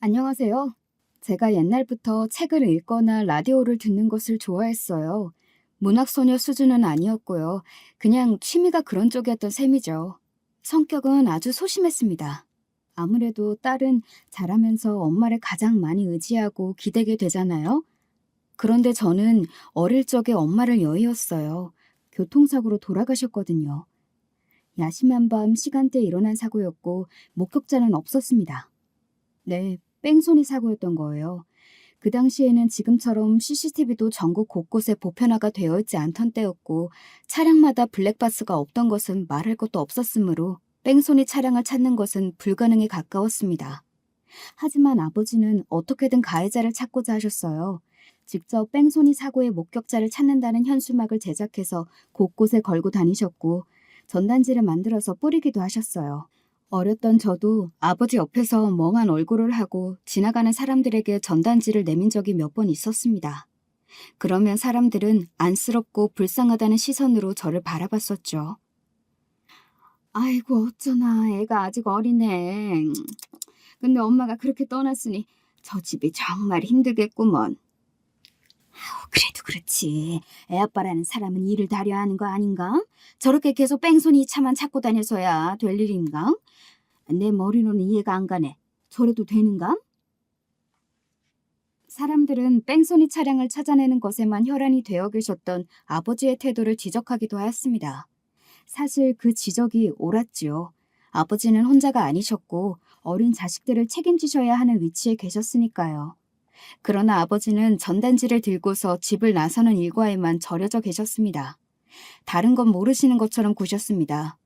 안녕하세요. 제가 옛날부터 책을 읽거나 라디오를 듣는 것을 좋아했어요. 문학소녀 수준은 아니었고요. 그냥 취미가 그런 쪽이었던 셈이죠. 성격은 아주 소심했습니다. 아무래도 딸은 자라면서 엄마를 가장 많이 의지하고 기대게 되잖아요. 그런데 저는 어릴 적에 엄마를 여의었어요. 교통사고로 돌아가셨거든요. 야심한 밤 시간대에 일어난 사고였고 목격자는 없었습니다. 네, 뺑소니 사고였던 거예요. 그 당시에는 지금처럼 CCTV도 전국 곳곳에 보편화가 되어 있지 않던 때였고 차량마다 블랙박스가 없던 것은 말할 것도 없었으므로 뺑소니 차량을 찾는 것은 불가능에 가까웠습니다. 하지만 아버지는 어떻게든 가해자를 찾고자 하셨어요. 직접 뺑소니 사고의 목격자를 찾는다는 현수막을 제작해서 곳곳에 걸고 다니셨고 전단지를 만들어서 뿌리기도 하셨어요. 어렸던 저도 아버지 옆에서 멍한 얼굴을 하고 지나가는 사람들에게 전단지를 내민 적이 몇 번 있었습니다. 그러면 사람들은 안쓰럽고 불쌍하다는 시선으로 저를 바라봤었죠. 아이고 어쩌나 애가 아직 어리네. 근데 엄마가 그렇게 떠났으니 저 집이 정말 힘들겠구먼. 그래도 그렇지. 애아빠라는 사람은 일을 다려야 하는 거 아닌가? 저렇게 계속 뺑소니 차만 찾고 다녀서야 될 일인가? 내 머리로는 이해가 안 가네. 저래도 되는가? 사람들은 뺑소니 차량을 찾아내는 것에만 혈안이 되어 계셨던 아버지의 태도를 지적하기도 하였습니다. 사실 그 지적이 옳았지요. 아버지는 혼자가 아니셨고 어린 자식들을 책임지셔야 하는 위치에 계셨으니까요. 그러나 아버지는 전단지를 들고서 집을 나서는 일과에만 절여져 계셨습니다. 다른 건 모르시는 것처럼 구셨습니다.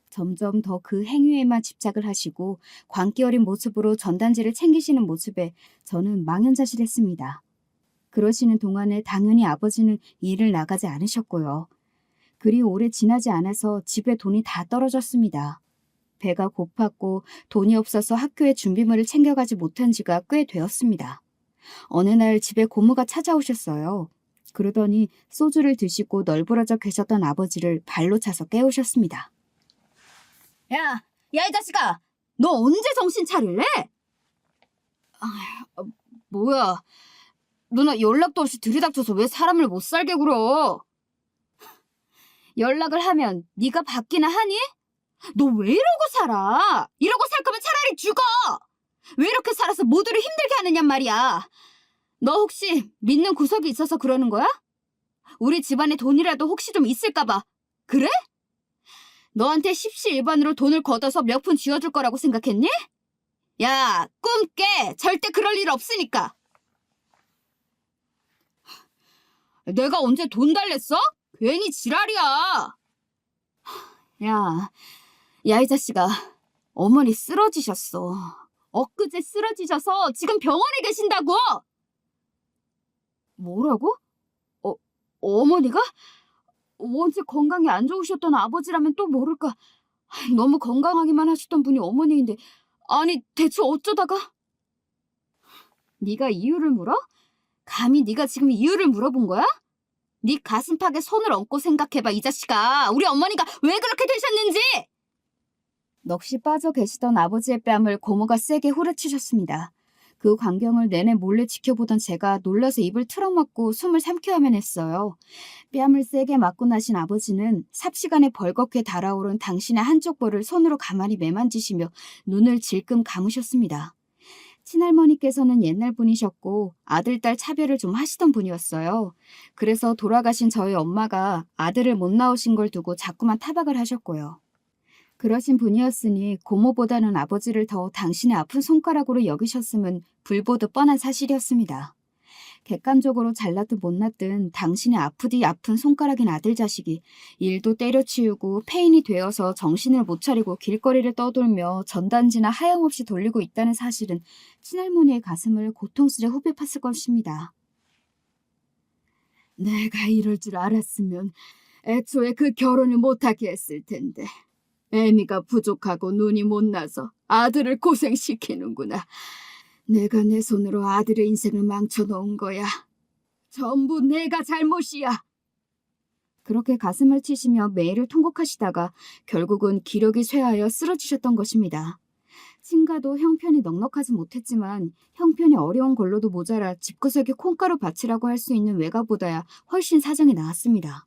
점점 더 그 행위에만 집착을 하시고 광기 어린 모습으로 전단지를 챙기시는 모습에 저는 망연자실했습니다. 그러시는 동안에 당연히 아버지는 일을 나가지 않으셨고요. 그리 오래 지나지 않아서 집에 돈이 다 떨어졌습니다. 배가 고팠고 돈이 없어서 학교에 준비물을 챙겨가지 못한 지가 꽤 되었습니다. 어느 날 집에 고모가 찾아오셨어요. 그러더니 소주를 드시고 널브러져 계셨던 아버지를 발로 차서 깨우셨습니다. 야, 이 자식아! 너 언제 정신 차릴래? 뭐야, 누나 연락도 없이 들이닥쳐서 왜 사람을 못 살게 굴어? 연락을 하면 네가 받기나 하니? 너 왜 이러고 살아? 이러고 살 거면 차라리 죽어! 왜 이렇게 살아서 모두를 힘들게 하느냔 말이야. 너 혹시 믿는 구석이 있어서 그러는 거야? 우리 집안에 돈이라도 혹시 좀 있을까 봐. 그래? 너한테 십시일반으로 돈을 걷어서 몇 푼 쥐어줄 거라고 생각했니? 야, 꿈 깨! 절대 그럴 일 없으니까! 내가 언제 돈 달랬어? 괜히 지랄이야! 야, 이 자식아. 어머니 쓰러지셨어. 엊그제 쓰러지셔서 지금 병원에 계신다고! 뭐라고? 어머니가? 원체 건강이 안 좋으셨던 아버지라면 또 모를까. 너무 건강하기만 하셨던 분이 어머니인데 아니 대체 어쩌다가? 네가 이유를 물어? 감히 네가 지금 이유를 물어본 거야? 네 가슴팍에 손을 얹고 생각해봐 이 자식아. 우리 어머니가 왜 그렇게 되셨는지! 넋이 빠져 계시던 아버지의 뺨을 고모가 세게 후려치셨습니다. 그 광경을 내내 몰래 지켜보던 제가 놀라서 입을 틀어막고 숨을 삼켜야만 했어요. 뺨을 세게 맞고 나신 아버지는 삽시간에 벌겋게 달아오른 당신의 한쪽 볼을 손으로 가만히 매만지시며 눈을 질끔 감으셨습니다. 친할머니께서는 옛날 분이셨고 아들, 딸 차별을 좀 하시던 분이었어요. 그래서 돌아가신 저희 엄마가 아들을 못 낳으신 걸 두고 자꾸만 타박을 하셨고요. 그러신 분이었으니 고모보다는 아버지를 더 당신의 아픈 손가락으로 여기셨음은 불보듯 뻔한 사실이었습니다. 객관적으로 잘났든 못났든 당신의 아프디 아픈 손가락인 아들 자식이 일도 때려치우고 폐인이 되어서 정신을 못 차리고 길거리를 떠돌며 전단지나 하염없이 돌리고 있다는 사실은 친할머니의 가슴을 고통스레 후벼 팠을 것입니다. 내가 이럴 줄 알았으면 애초에 그 결혼을 못하게 했을 텐데. 애미가 부족하고 눈이 못 나서 아들을 고생시키는구나. 내가 내 손으로 아들의 인생을 망쳐놓은 거야. 전부 내가 잘못이야. 그렇게 가슴을 치시며 매일을 통곡하시다가 결국은 기력이 쇠하여 쓰러지셨던 것입니다. 친가도 형편이 넉넉하지 못했지만 형편이 어려운 걸로도 모자라 집구석에 콩가루 밭이라고 할 수 있는 외가보다야 훨씬 사정이 나았습니다.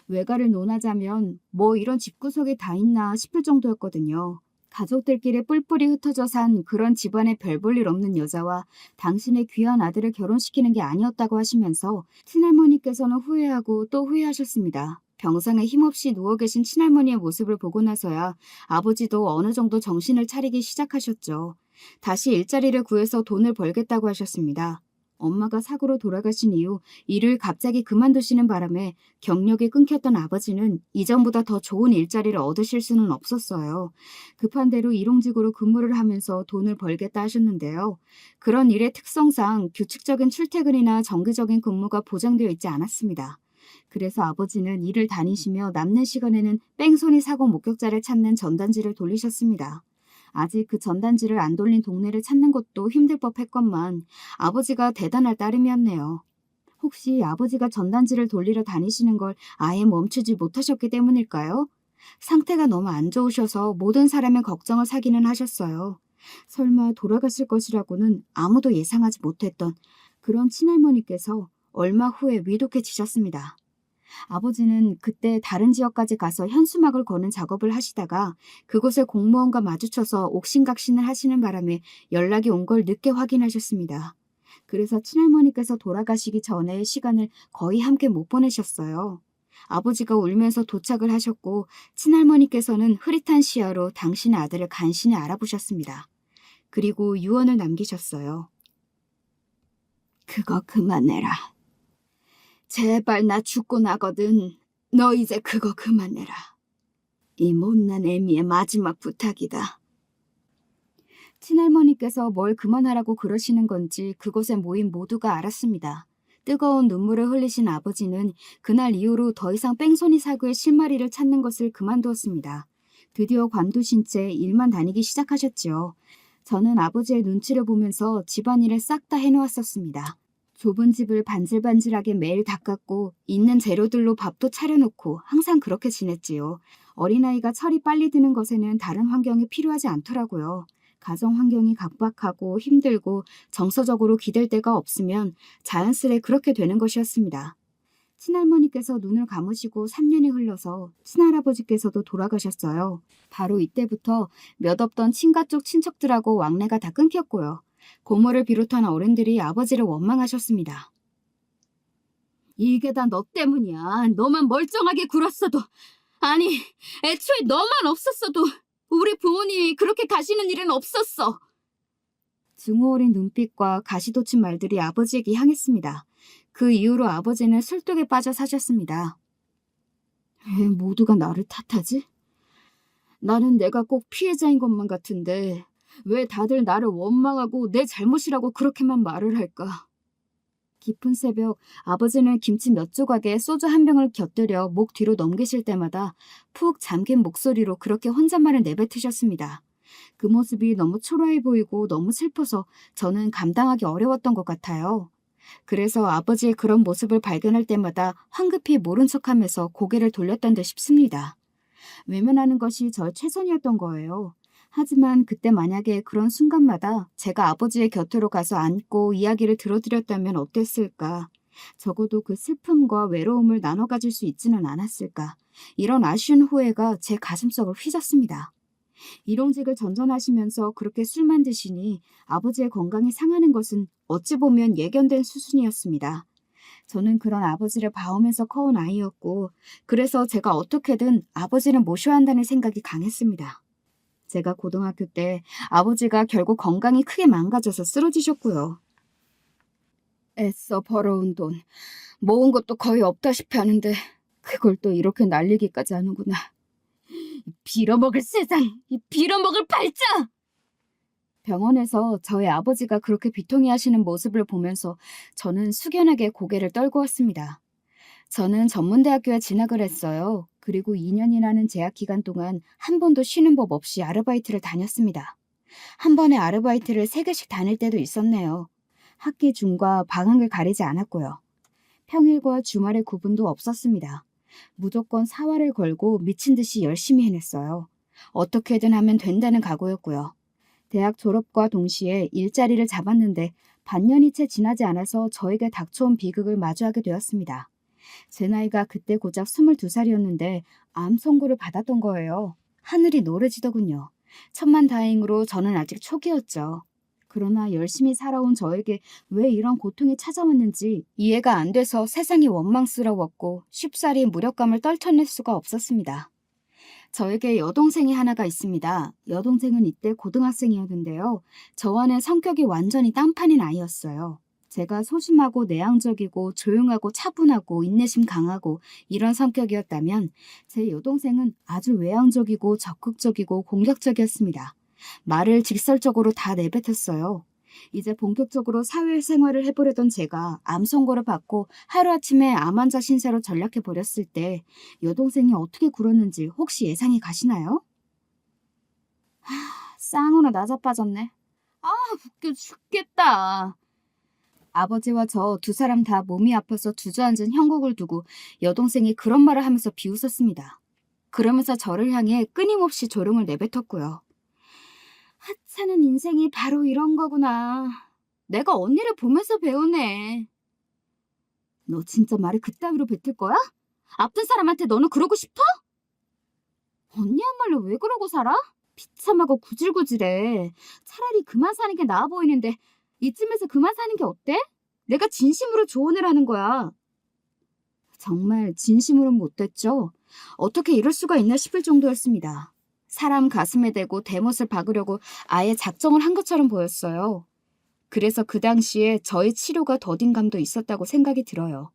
외가를 논하자면 뭐 이런 집구석에 다 있나 싶을 정도였거든요. 가족들끼리 뿔뿔이 흩어져 산 그런 집안에 별 볼 일 없는 여자와 당신의 귀한 아들을 결혼시키는 게 아니었다고 하시면서 친할머니께서는 후회하고 또 후회하셨습니다. 병상에 힘없이 누워 계신 친할머니의 모습을 보고 나서야 아버지도 어느 정도 정신을 차리기 시작하셨죠. 다시 일자리를 구해서 돈을 벌겠다고 하셨습니다. 엄마가 사고로 돌아가신 이후 일을 갑자기 그만두시는 바람에 경력이 끊겼던 아버지는 이전보다 더 좋은 일자리를 얻으실 수는 없었어요. 급한 대로 일용직으로 근무를 하면서 돈을 벌겠다 하셨는데요. 그런 일의 특성상 규칙적인 출퇴근이나 정기적인 근무가 보장되어 있지 않았습니다. 그래서 아버지는 일을 다니시며 남는 시간에는 뺑소니 사고 목격자를 찾는 전단지를 돌리셨습니다. 아직 그 전단지를 안 돌린 동네를 찾는 것도 힘들 법했건만 아버지가 대단할 따름이었네요. 혹시 아버지가 전단지를 돌리러 다니시는 걸 아예 멈추지 못하셨기 때문일까요? 상태가 너무 안 좋으셔서 모든 사람의 걱정을 사기는 하셨어요. 설마 돌아가실 것이라고는 아무도 예상하지 못했던 그런 친할머니께서 얼마 후에 위독해지셨습니다. 아버지는 그때 다른 지역까지 가서 현수막을 거는 작업을 하시다가 그곳의 공무원과 마주쳐서 옥신각신을 하시는 바람에 연락이 온 걸 늦게 확인하셨습니다. 그래서 친할머니께서 돌아가시기 전에 시간을 거의 함께 못 보내셨어요. 아버지가 울면서 도착을 하셨고 친할머니께서는 흐릿한 시야로 당신의 아들을 간신히 알아보셨습니다. 그리고 유언을 남기셨어요. 그거 그만해라. 제발 나 죽고 나거든. 너 이제 그거 그만해라. 이 못난 애미의 마지막 부탁이다. 친할머니께서 뭘 그만하라고 그러시는 건지 그곳에 모인 모두가 알았습니다. 뜨거운 눈물을 흘리신 아버지는 그날 이후로 더 이상 뺑소니 사고의 실마리를 찾는 것을 그만두었습니다. 드디어 관두신 채 일만 다니기 시작하셨지요. 저는 아버지의 눈치를 보면서 집안일을 싹 다 해놓았었습니다. 좁은 집을 반질반질하게 매일 닦았고 있는 재료들로 밥도 차려놓고 항상 그렇게 지냈지요. 어린아이가 철이 빨리 드는 것에는 다른 환경이 필요하지 않더라고요. 가정 환경이 각박하고 힘들고 정서적으로 기댈 데가 없으면 자연스레 그렇게 되는 것이었습니다. 친할머니께서 눈을 감으시고 3년이 흘러서 친할아버지께서도 돌아가셨어요. 바로 이때부터 몇 없던 친가 쪽 친척들하고 왕래가 다 끊겼고요. 고모를 비롯한 어른들이 아버지를 원망하셨습니다. 이게 다 너 때문이야. 너만 멀쩡하게 굴었어도, 아니, 애초에 너만 없었어도 우리 부모님이 그렇게 가시는 일은 없었어. 증오 어린 눈빛과 가시돋친 말들이 아버지에게 향했습니다. 그 이후로 아버지는 술독에 빠져 사셨습니다. 왜 모두가 나를 탓하지? 나는 내가 꼭 피해자인 것만 같은데 왜 다들 나를 원망하고 내 잘못이라고 그렇게만 말을 할까? 깊은 새벽 아버지는 김치 몇 조각에 소주 한 병을 곁들여 목 뒤로 넘기실 때마다 푹 잠긴 목소리로 그렇게 혼잣말을 내뱉으셨습니다. 그 모습이 너무 초라해 보이고 너무 슬퍼서 저는 감당하기 어려웠던 것 같아요. 그래서 아버지의 그런 모습을 발견할 때마다 황급히 모른 척하면서 고개를 돌렸던 듯 싶습니다. 외면하는 것이 저의 최선이었던 거예요. 하지만 그때 만약에 그런 순간마다 제가 아버지의 곁으로 가서 앉고 이야기를 들어드렸다면 어땠을까? 적어도 그 슬픔과 외로움을 나눠 가질 수 있지는 않았을까? 이런 아쉬운 후회가 제 가슴속을 휘젓습니다. 일용직을 전전하시면서 그렇게 술만 드시니 아버지의 건강이 상하는 것은 어찌 보면 예견된 수순이었습니다. 저는 그런 아버지를 봐오면서 커온 아이였고 그래서 제가 어떻게든 아버지를 모셔야 한다는 생각이 강했습니다. 제가 고등학교 때 아버지가 결국 건강이 크게 망가져서 쓰러지셨고요. 애써 벌어온 돈, 모은 것도 거의 없다시피 하는데 그걸 또 이렇게 날리기까지 하는구나. 빌어먹을 세상, 이 빌어먹을 발자! 병원에서 저희 아버지가 그렇게 비통해 하시는 모습을 보면서 저는 숙연하게 고개를 떨고 왔습니다. 저는 전문대학교에 진학을 했어요. 그리고 2년이라는 재학 기간 동안 한 번도 쉬는 법 없이 아르바이트를 다녔습니다. 한 번에 아르바이트를 3개씩 다닐 때도 있었네요. 학기 중과 방학을 가리지 않았고요. 평일과 주말의 구분도 없었습니다. 무조건 사활을 걸고 미친 듯이 열심히 해냈어요. 어떻게든 하면 된다는 각오였고요. 대학 졸업과 동시에 일자리를 잡았는데 반년이 채 지나지 않아서 저에게 닥쳐온 비극을 마주하게 되었습니다. 제 나이가 그때 고작 22살이었는데 암 선고를 받았던 거예요. 하늘이 노래지더군요. 천만다행으로 저는 아직 초기였죠. 그러나 열심히 살아온 저에게 왜 이런 고통이 찾아왔는지 이해가 안 돼서 세상이 원망스러웠고 쉽사리 무력감을 떨쳐낼 수가 없었습니다. 저에게 여동생이 하나가 있습니다. 여동생은 이때 고등학생이었는데요. 저와는 성격이 완전히 딴판인 아이였어요. 제가 소심하고 내향적이고 조용하고 차분하고 인내심 강하고 이런 성격이었다면 제 여동생은 아주 외향적이고 적극적이고 공격적이었습니다. 말을 직설적으로 다 내뱉었어요. 이제 본격적으로 사회생활을 해보려던 제가 암 선고를 받고 하루아침에 암 환자 신세로 전락해버렸을 때 여동생이 어떻게 굴었는지 혹시 예상이 가시나요? 쌍으로 나자빠졌네. 웃겨 죽겠다. 아버지와 저 두 사람 다 몸이 아파서 주저앉은 형국을 두고 여동생이 그런 말을 하면서 비웃었습니다. 그러면서 저를 향해 끊임없이 조롱을 내뱉었고요. 하찮은 인생이 바로 이런 거구나. 내가 언니를 보면서 배우네. 너 진짜 말을 그따위로 뱉을 거야? 아픈 사람한테 너는 그러고 싶어? 언니야말로 왜 그러고 살아? 비참하고 구질구질해. 차라리 그만 사는 게 나아 보이는데 이쯤에서 그만 사는 게 어때? 내가 진심으로 조언을 하는 거야. 정말 진심으로는 못됐죠? 어떻게 이럴 수가 있나 싶을 정도였습니다. 사람 가슴에 대고 대못을 박으려고 아예 작정을 한 것처럼 보였어요. 그래서 그 당시에 저의 치료가 더딘 감도 있었다고 생각이 들어요.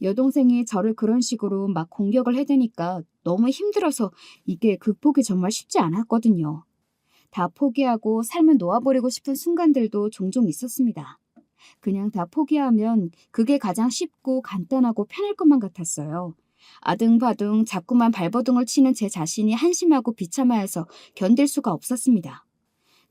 여동생이 저를 그런 식으로 막 공격을 해대니까 너무 힘들어서 이게 극복이 정말 쉽지 않았거든요. 다 포기하고 삶을 놓아버리고 싶은 순간들도 종종 있었습니다. 그냥 다 포기하면 그게 가장 쉽고 간단하고 편할 것만 같았어요. 아등바등 자꾸만 발버둥을 치는 제 자신이 한심하고 비참하여서 견딜 수가 없었습니다.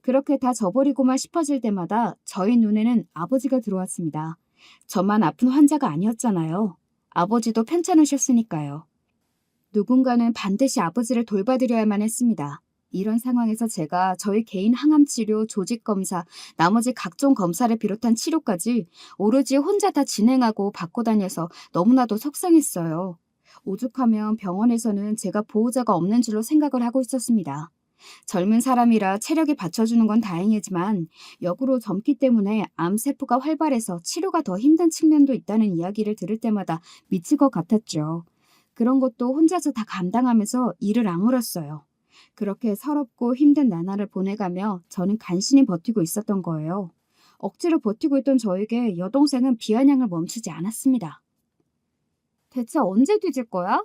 그렇게 다 져버리고만 싶어질 때마다 저희 눈에는 아버지가 들어왔습니다. 저만 아픈 환자가 아니었잖아요. 아버지도 편찮으셨으니까요. 누군가는 반드시 아버지를 돌봐드려야만 했습니다. 이런 상황에서 제가 저희 개인 항암치료, 조직검사, 나머지 각종 검사를 비롯한 치료까지 오로지 혼자 다 진행하고 받고 다녀서 너무나도 속상했어요. 오죽하면 병원에서는 제가 보호자가 없는 줄로 생각을 하고 있었습니다. 젊은 사람이라 체력이 받쳐주는 건 다행이지만 역으로 젊기 때문에 암세포가 활발해서 치료가 더 힘든 측면도 있다는 이야기를 들을 때마다 미칠 것 같았죠. 그런 것도 혼자서 다 감당하면서 이를 악물었어요. 그렇게 서럽고 힘든 나날을 보내가며 저는 간신히 버티고 있었던 거예요. 억지로 버티고 있던 저에게 여동생은 비아냥을 멈추지 않았습니다. 대체 언제 뒤질 거야?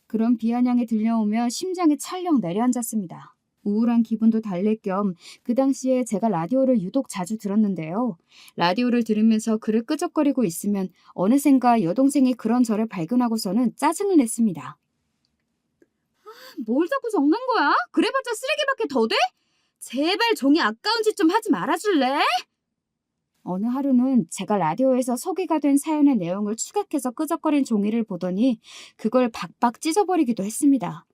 그런 비아냥이 들려오면 심장이 철렁 내려앉았습니다. 우울한 기분도 달랠 겸 그 당시에 제가 라디오를 유독 자주 들었는데요. 라디오를 들으면서 글을 끄적거리고 있으면 어느샌가 여동생이 그런 저를 발견하고서는 짜증을 냈습니다. 뭘 자꾸 적는 거야? 그래봤자 쓰레기밖에 더 돼? 제발 종이 아까운 짓 좀 하지 말아줄래? 어느 하루는 제가 라디오에서 소개가 된 사연의 내용을 추각해서 끄적거린 종이를 보더니 그걸 박박 찢어버리기도 했습니다.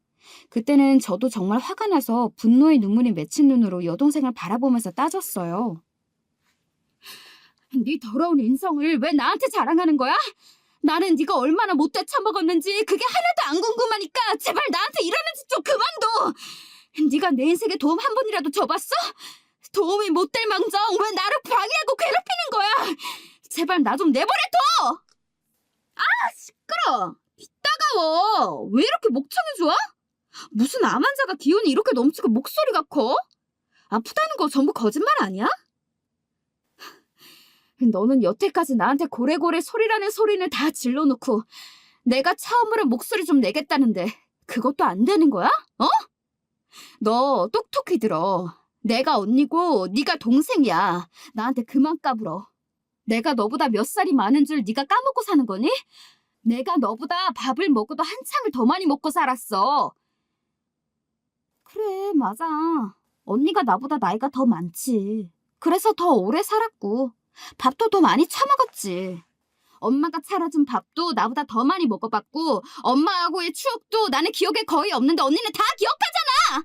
그때는 저도 정말 화가 나서 분노의 눈물이 맺힌 눈으로 여동생을 바라보면서 따졌어요. 네 더러운 인성을 왜 나한테 자랑하는 거야? 나는 네가 얼마나 못돼 처먹었는지 그게 하나도 안 궁금하니까 제발 나한테 이러는 짓 좀 그만둬. 네가 내 인생에 도움 한 번이라도 줘봤어? 도움이 못 될 망정 왜 나를 방해하고 괴롭히는 거야? 제발 나 좀 내버려둬. 시끄러. 빗따가워. 왜 이렇게 목청이 좋아? 무슨 암 환자가 기운이 이렇게 넘치고 목소리가 커? 아프다는 거 전부 거짓말 아니야? 너는 여태까지 나한테 고래고래 소리라는 소리는 다 질러놓고 내가 처음으로 목소리 좀 내겠다는데 그것도 안 되는 거야? 어? 너 똑똑히 들어. 내가 언니고 네가 동생이야. 나한테 그만 까불어. 내가 너보다 몇 살이 많은 줄 네가 까먹고 사는 거니? 내가 너보다 밥을 먹어도 한참을 더 많이 먹고 살았어. 그래, 맞아. 언니가 나보다 나이가 더 많지. 그래서 더 오래 살았고 밥도 더 많이 처먹었지. 엄마가 차려준 밥도 나보다 더 많이 먹어봤고 엄마하고의 추억도 나는 기억에 거의 없는데 언니는 다 기억하잖아.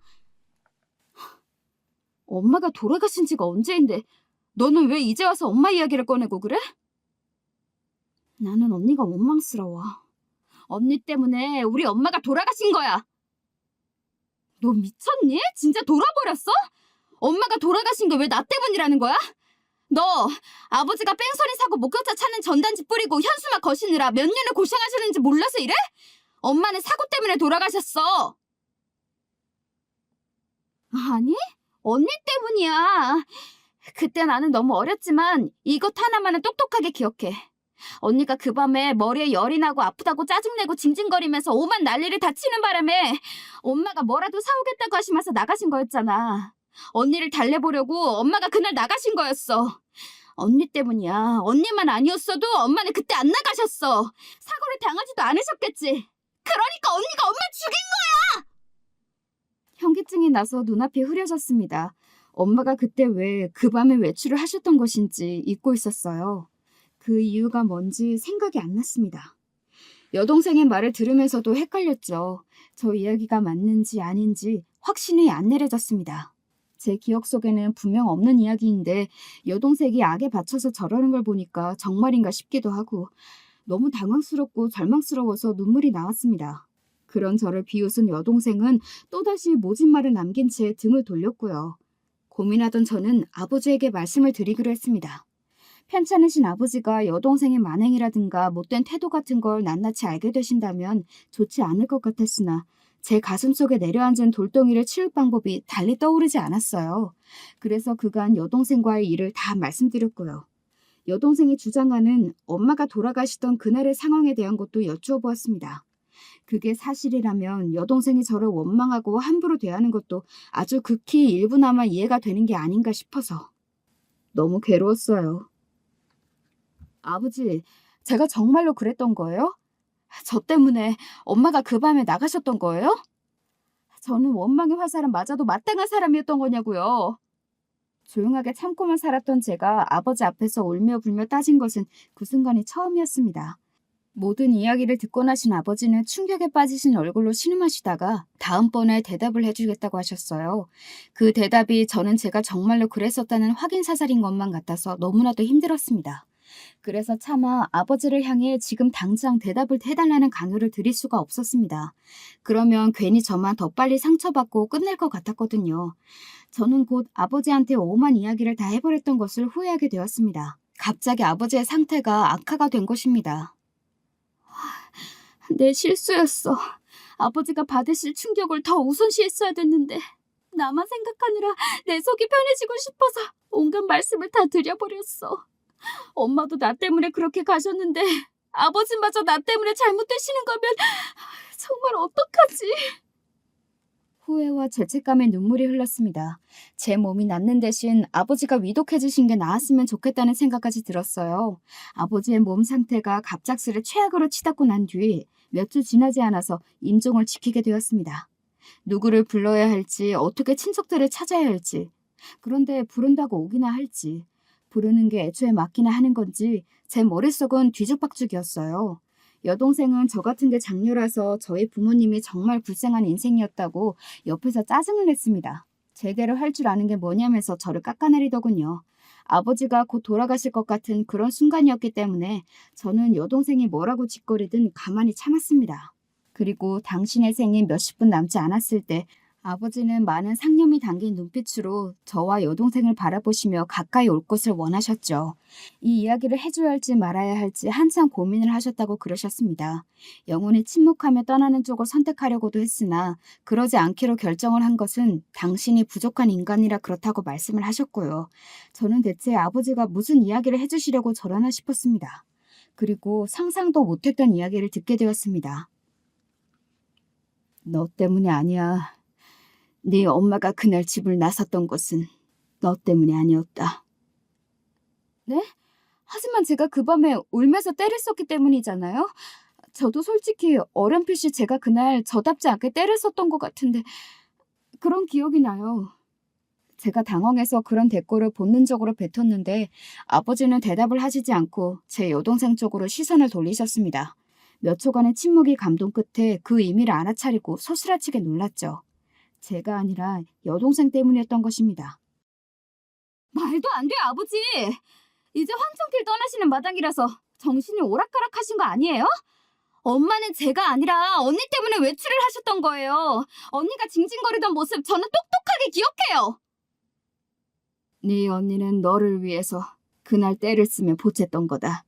엄마가 돌아가신 지가 언제인데 너는 왜 이제 와서 엄마 이야기를 꺼내고 그래? 나는 언니가 원망스러워. 언니 때문에 우리 엄마가 돌아가신 거야. 너 미쳤니? 진짜 돌아버렸어? 엄마가 돌아가신 게 왜 나 때문이라는 거야? 너 아버지가 뺑소니 사고 목격자 찾는 전단지 뿌리고 현수막 거시느라 몇 년을 고생하셨는지 몰라서 이래? 엄마는 사고 때문에 돌아가셨어. 아니, 언니 때문이야. 그때 나는 너무 어렸지만 이것 하나만은 똑똑하게 기억해. 언니가 그 밤에 머리에 열이 나고 아프다고 짜증내고 징징거리면서 오만 난리를 다 치는 바람에 엄마가 뭐라도 사오겠다고 하시면서 나가신 거였잖아. 언니를 달래보려고 엄마가 그날 나가신 거였어. 언니 때문이야. 언니만 아니었어도 엄마는 그때 안 나가셨어. 사고를 당하지도 않으셨겠지. 그러니까 언니가 엄마 죽인 거야! 현기증이 나서 눈앞이 흐려졌습니다. 엄마가 그때 왜 그 밤에 외출을 하셨던 것인지 잊고 있었어요. 그 이유가 뭔지 생각이 안 났습니다. 여동생의 말을 들으면서도 헷갈렸죠. 저 이야기가 맞는지 아닌지 확신이 안 내려졌습니다. 제 기억 속에는 분명 없는 이야기인데 여동생이 악에 받쳐서 저러는 걸 보니까 정말인가 싶기도 하고 너무 당황스럽고 절망스러워서 눈물이 나왔습니다. 그런 저를 비웃은 여동생은 또다시 모진 말을 남긴 채 등을 돌렸고요. 고민하던 저는 아버지에게 말씀을 드리기로 했습니다. 편찮으신 아버지가 여동생의 만행이라든가 못된 태도 같은 걸 낱낱이 알게 되신다면 좋지 않을 것 같았으나 제 가슴속에 내려앉은 돌덩이를 치울 방법이 달리 떠오르지 않았어요. 그래서 그간 여동생과의 일을 다 말씀드렸고요. 여동생이 주장하는 엄마가 돌아가시던 그날의 상황에 대한 것도 여쭈어 보았습니다. 그게 사실이라면 여동생이 저를 원망하고 함부로 대하는 것도 아주 극히 일부나마 이해가 되는 게 아닌가 싶어서 너무 괴로웠어요. 아버지, 제가 정말로 그랬던 거예요? 저 때문에 엄마가 그 밤에 나가셨던 거예요? 저는 원망의 화살은 맞아도 마땅한 사람이었던 거냐고요. 조용하게 참고만 살았던 제가 아버지 앞에서 울며 불며 따진 것은 그 순간이 처음이었습니다. 모든 이야기를 듣고 나신 아버지는 충격에 빠지신 얼굴로 신음하시다가 다음번에 대답을 해주겠다고 하셨어요. 그 대답이 저는 제가 정말로 그랬었다는 확인 사살인 것만 같아서 너무나도 힘들었습니다. 그래서 차마 아버지를 향해 지금 당장 대답을 해달라는 강요를 드릴 수가 없었습니다. 그러면 괜히 저만 더 빨리 상처받고 끝낼 것 같았거든요. 저는 곧 아버지한테 오만 이야기를 다 해버렸던 것을 후회하게 되었습니다. 갑자기 아버지의 상태가 악화가 된 것입니다. 내 실수였어. 아버지가 받으실 충격을 더 우선시했어야 됐는데 나만 생각하느라 내 속이 편해지고 싶어서 온갖 말씀을 다 드려버렸어. 엄마도 나 때문에 그렇게 가셨는데 아버지마저 나 때문에 잘못되시는 거면 정말 어떡하지? 후회와 죄책감에 눈물이 흘렀습니다. 제 몸이 낫는 대신 아버지가 위독해지신 게 나았으면 좋겠다는 생각까지 들었어요. 아버지의 몸 상태가 갑작스레 최악으로 치닫고 난 뒤 몇 주 지나지 않아서 임종을 지키게 되었습니다. 누구를 불러야 할지, 어떻게 친척들을 찾아야 할지, 그런데 부른다고 오기나 할지, 부르는 게 애초에 맞기나 하는 건지 제 머릿속은 뒤죽박죽이었어요. 여동생은 저 같은 게 장녀라서 저희 부모님이 정말 불쌍한 인생이었다고 옆에서 짜증을 냈습니다. 제대로 할 줄 아는 게 뭐냐면서 저를 깎아내리더군요. 아버지가 곧 돌아가실 것 같은 그런 순간이었기 때문에 저는 여동생이 뭐라고 짓거리든 가만히 참았습니다. 그리고 당신의 생이 몇십 분 남지 않았을 때 아버지는 많은 상념이 담긴 눈빛으로 저와 여동생을 바라보시며 가까이 올 것을 원하셨죠. 이 이야기를 해줘야 할지 말아야 할지 한참 고민을 하셨다고 그러셨습니다. 영원히 침묵하며 떠나는 쪽을 선택하려고도 했으나 그러지 않기로 결정을 한 것은 당신이 부족한 인간이라 그렇다고 말씀을 하셨고요. 저는 대체 아버지가 무슨 이야기를 해주시려고 저러나 싶었습니다. 그리고 상상도 못했던 이야기를 듣게 되었습니다. 너 때문이 아니야. 네 엄마가 그날 집을 나섰던 것은 너 때문이 아니었다. 네? 하지만 제가 그 밤에 울면서 때를 썼기 때문이잖아요. 저도 솔직히 어렴풋이 제가 그날 저답지 않게 때를 썼던 것 같은데 그런 기억이 나요. 제가 당황해서 그런 대꾸를 본능적으로 뱉었는데 아버지는 대답을 하시지 않고 제 여동생 쪽으로 시선을 돌리셨습니다. 몇 초간의 침묵이 감동 끝에 그 의미를 알아차리고 소스라치게 놀랐죠. 제가 아니라 여동생 때문이었던 것입니다. 말도 안 돼요, 아버지. 이제 환청길 떠나시는 마당이라서 정신이 오락가락하신 거 아니에요? 엄마는 제가 아니라 언니 때문에 외출을 하셨던 거예요. 언니가 징징거리던 모습 저는 똑똑하게 기억해요. 네 언니는 너를 위해서 그날 때를 쓰며 보챘던 거다.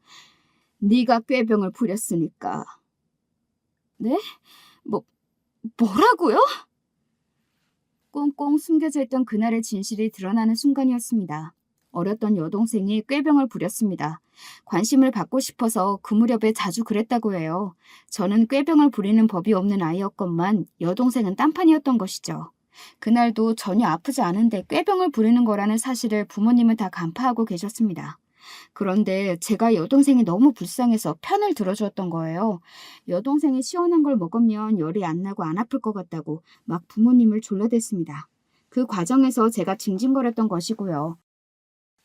네가 꾀병을 부렸으니까. 네? 뭐라고요? 꽁꽁 숨겨져 있던 그날의 진실이 드러나는 순간이었습니다. 어렸던 여동생이 꾀병을 부렸습니다. 관심을 받고 싶어서 그 무렵에 자주 그랬다고 해요. 저는 꾀병을 부리는 법이 없는 아이였건만 여동생은 딴판이었던 것이죠. 그날도 전혀 아프지 않은데 꾀병을 부리는 거라는 사실을 부모님은 다 간파하고 계셨습니다. 그런데 제가 여동생이 너무 불쌍해서 편을 들어주었던 거예요. 여동생이 시원한 걸 먹으면 열이 안 나고 안 아플 것 같다고 막 부모님을 졸라댔습니다. 그 과정에서 제가 징징거렸던 것이고요.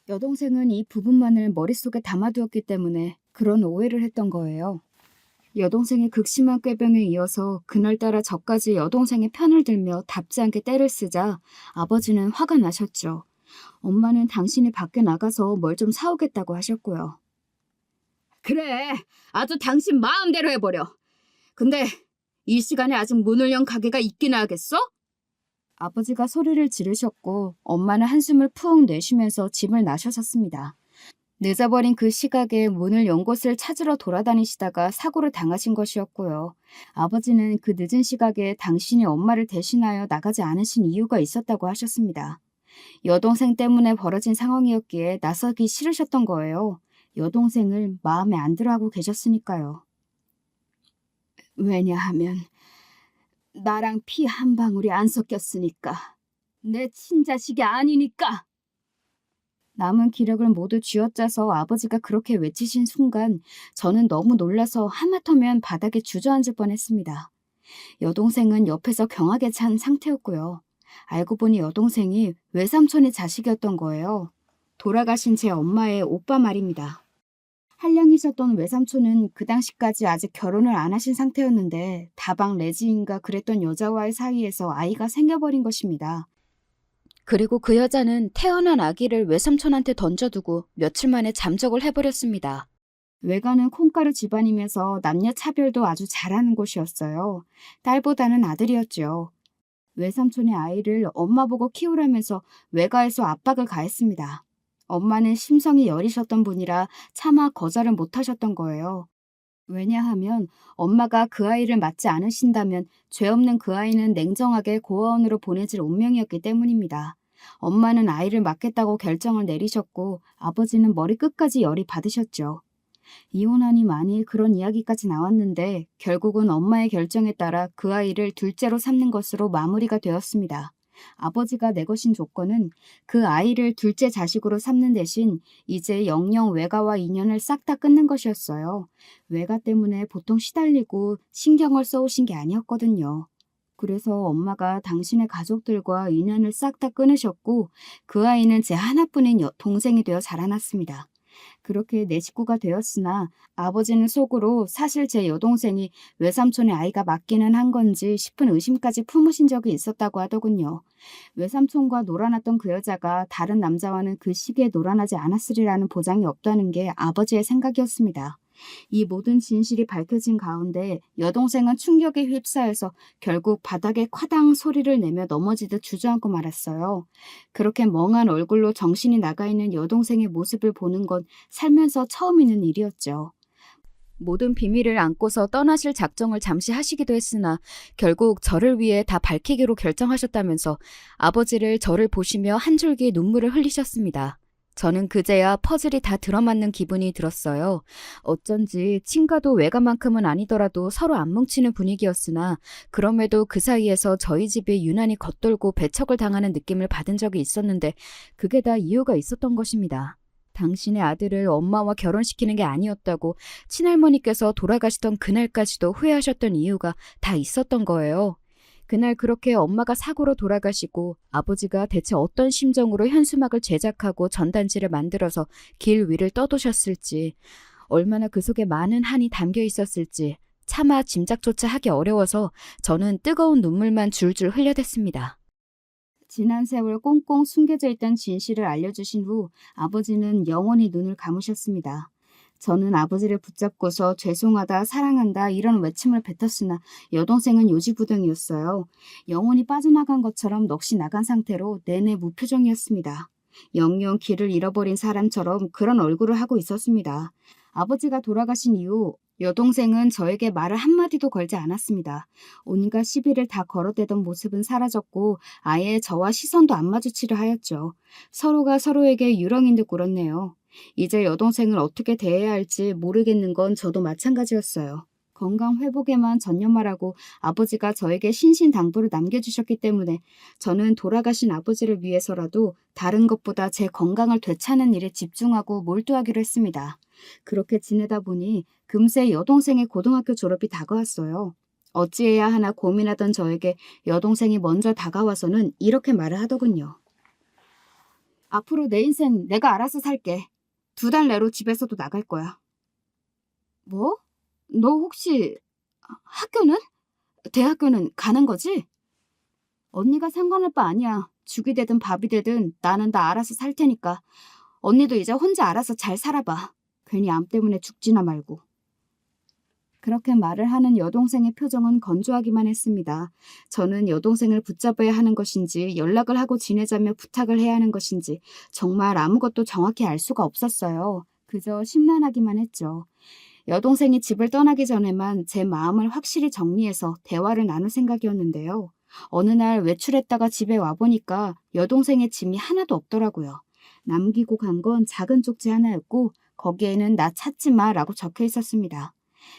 여동생은 이 부분만을 머릿속에 담아두었기 때문에 그런 오해를 했던 거예요. 여동생의 극심한 꾀병에 이어서 그날따라 저까지 여동생의 편을 들며 답지 않게 때를 쓰자 아버지는 화가 나셨죠. 엄마는 당신이 밖에 나가서 뭘 좀 사오겠다고 하셨고요. 그래, 아주 당신 마음대로 해버려. 근데 이 시간에 아직 문을 연 가게가 있긴 하겠어? 아버지가 소리를 지르셨고 엄마는 한숨을 푹 내쉬면서 집을 나서셨습니다. 늦어버린 그 시각에 문을 연 곳을 찾으러 돌아다니시다가 사고를 당하신 것이었고요. 아버지는 그 늦은 시각에 당신이 엄마를 대신하여 나가지 않으신 이유가 있었다고 하셨습니다. 여동생 때문에 벌어진 상황이었기에 나서기 싫으셨던 거예요. 여동생을 마음에 안 들어하고 계셨으니까요. 왜냐하면 나랑 피 한 방울이 안 섞였으니까. 내 친자식이 아니니까. 남은 기력을 모두 쥐어짜서 아버지가 그렇게 외치신 순간 저는 너무 놀라서 하마터면 바닥에 주저앉을 뻔했습니다. 여동생은 옆에서 경악에 찬 상태였고요. 알고 보니 여동생이 외삼촌의 자식이었던 거예요. 돌아가신 제 엄마의 오빠 말입니다. 한량이셨던 외삼촌은 그 당시까지 아직 결혼을 안 하신 상태였는데 다방 레지인가 그랬던 여자와의 사이에서 아이가 생겨버린 것입니다. 그리고 그 여자는 태어난 아기를 외삼촌한테 던져두고 며칠 만에 잠적을 해버렸습니다. 외가는 콩가루 집안이면서 남녀 차별도 아주 잘하는 곳이었어요. 딸보다는 아들이었죠. 외삼촌의 아이를 엄마 보고 키우라면서 외가에서 압박을 가했습니다. 엄마는 심성이 여리셨던 분이라 차마 거절을 못하셨던 거예요. 왜냐하면 엄마가 그 아이를 맞지 않으신다면 죄 없는 그 아이는 냉정하게 고아원으로 보내질 운명이었기 때문입니다. 엄마는 아이를 맡겠다고 결정을 내리셨고 아버지는 머리끝까지 열이 받으셨죠. 이혼하니 많이 그런 이야기까지 나왔는데 결국은 엄마의 결정에 따라 그 아이를 둘째로 삼는 것으로 마무리가 되었습니다. 아버지가 내거신 조건은 그 아이를 둘째 자식으로 삼는 대신 이제 영영 외가와 인연을 싹 다 끊는 것이었어요. 외가 때문에 보통 시달리고 신경을 써오신 게 아니었거든요. 그래서 엄마가 당신의 가족들과 인연을 싹 다 끊으셨고 그 아이는 제 하나뿐인 동생이 되어 자라났습니다. 그렇게 내 식구가 되었으나 아버지는 속으로 사실 제 여동생이 외삼촌의 아이가 맞기는 한 건지 싶은 의심까지 품으신 적이 있었다고 하더군요. 외삼촌과 놀아났던 그 여자가 다른 남자와는 그 시기에 놀아나지 않았으리라는 보장이 없다는 게 아버지의 생각이었습니다. 이 모든 진실이 밝혀진 가운데 여동생은 충격에 휩싸여서 결국 바닥에 콰당 소리를 내며 넘어지듯 주저앉고 말았어요. 그렇게 멍한 얼굴로 정신이 나가 있는 여동생의 모습을 보는 건 살면서 처음 있는 일이었죠. 모든 비밀을 안고서 떠나실 작정을 잠시 하시기도 했으나 결국 저를 위해 다 밝히기로 결정하셨다면서 아버지를 저를 보시며 한 줄기 눈물을 흘리셨습니다. 저는 그제야 퍼즐이 다 들어맞는 기분이 들었어요. 어쩐지 친가도 외가만큼은 아니더라도 서로 안 뭉치는 분위기였으나 그럼에도 그 사이에서 저희 집이 유난히 겉돌고 배척을 당하는 느낌을 받은 적이 있었는데 그게 다 이유가 있었던 것입니다. 당신의 아들을 엄마와 결혼시키는 게 아니었다고 친할머니께서 돌아가시던 그날까지도 후회하셨던 이유가 다 있었던 거예요. 그날 그렇게 엄마가 사고로 돌아가시고 아버지가 대체 어떤 심정으로 현수막을 제작하고 전단지를 만들어서 길 위를 떠도셨을지, 얼마나 그 속에 많은 한이 담겨 있었을지 차마 짐작조차 하기 어려워서 저는 뜨거운 눈물만 줄줄 흘려댔습니다. 지난 세월 꽁꽁 숨겨져 있던 진실을 알려주신 후 아버지는 영원히 눈을 감으셨습니다. 저는 아버지를 붙잡고서 죄송하다, 사랑한다 이런 외침을 뱉었으나 여동생은 요지부동이었어요. 영혼이 빠져나간 것처럼 넋이 나간 상태로 내내 무표정이었습니다. 영영 길을 잃어버린 사람처럼 그런 얼굴을 하고 있었습니다. 아버지가 돌아가신 이후 여동생은 저에게 말을 한마디도 걸지 않았습니다. 온갖 시비를 다 걸어대던 모습은 사라졌고 아예 저와 시선도 안 마주치려 하였죠. 서로가 서로에게 유령인 듯 굴었네요. 이제 여동생을 어떻게 대해야 할지 모르겠는 건 저도 마찬가지였어요. 건강 회복에만 전념하라고 아버지가 저에게 신신당부를 남겨주셨기 때문에 저는 돌아가신 아버지를 위해서라도 다른 것보다 제 건강을 되찾는 일에 집중하고 몰두하기로 했습니다. 그렇게 지내다 보니 금세 여동생의 고등학교 졸업이 다가왔어요. 어찌해야 하나 고민하던 저에게 여동생이 먼저 다가와서는 이렇게 말을 하더군요. 앞으로 내 인생 내가 알아서 살게. 2달 내로 집에서도 나갈 거야. 뭐? 너 혹시 학교는? 대학교는 가는 거지? 언니가 상관할 바 아니야. 죽이 되든 밥이 되든 나는 다 알아서 살 테니까. 언니도 이제 혼자 알아서 잘 살아봐. 괜히 암 때문에 죽지나 말고. 그렇게 말을 하는 여동생의 표정은 건조하기만 했습니다. 저는 여동생을 붙잡아야 하는 것인지 연락을 하고 지내자며 부탁을 해야 하는 것인지 정말 아무것도 정확히 알 수가 없었어요. 그저 심란하기만 했죠. 여동생이 집을 떠나기 전에만 제 마음을 확실히 정리해서 대화를 나눌 생각이었는데요. 어느 날 외출했다가 집에 와보니까 여동생의 짐이 하나도 없더라고요. 남기고 간 건 작은 쪽지 하나였고 거기에는 나 찾지 마라고 적혀 있었습니다.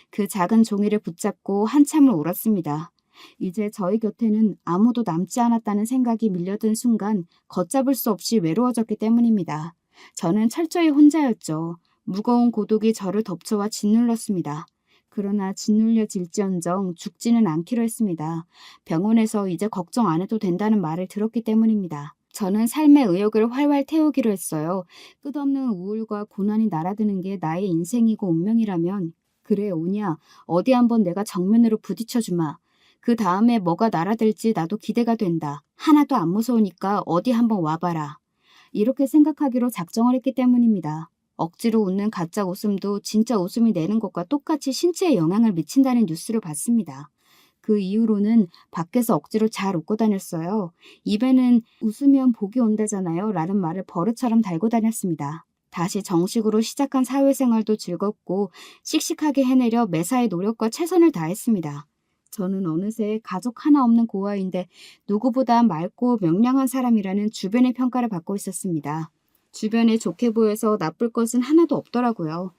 그 작은 종이를 붙잡고 한참을 울었습니다. 이제 저희 곁에는 아무도 남지 않았다는 생각이 밀려든 순간 걷잡을 수 없이 외로워졌기 때문입니다. 저는 철저히 혼자였죠. 무거운 고독이 저를 덮쳐와 짓눌렀습니다. 그러나 짓눌려질지언정 죽지는 않기로 했습니다. 병원에서 이제 걱정 안 해도 된다는 말을 들었기 때문입니다. 저는 삶의 의욕을 활활 태우기로 했어요. 끝없는 우울과 고난이 날아드는 게 나의 인생이고 운명이라면 그래 오냐 어디 한번 내가 정면으로 부딪혀주마. 그 다음에 뭐가 날아들지 나도 기대가 된다. 하나도 안 무서우니까 어디 한번 와봐라. 이렇게 생각하기로 작정을 했기 때문입니다. 억지로 웃는 가짜 웃음도 진짜 웃음이 내는 것과 똑같이 신체에 영향을 미친다는 뉴스를 봤습니다. 그 이후로는 밖에서 억지로 잘 웃고 다녔어요. 입에는 웃으면 복이 온다잖아요 라는 말을 버릇처럼 달고 다녔습니다. 다시 정식으로 시작한 사회생활도 즐겁고 씩씩하게 해내려 매사에 노력과 최선을 다했습니다. 저는 어느새 가족 하나 없는 고아인데 누구보다 맑고 명랑한 사람이라는 주변의 평가를 받고 있었습니다. 주변에 좋게 보여서 나쁠 것은 하나도 없더라고요.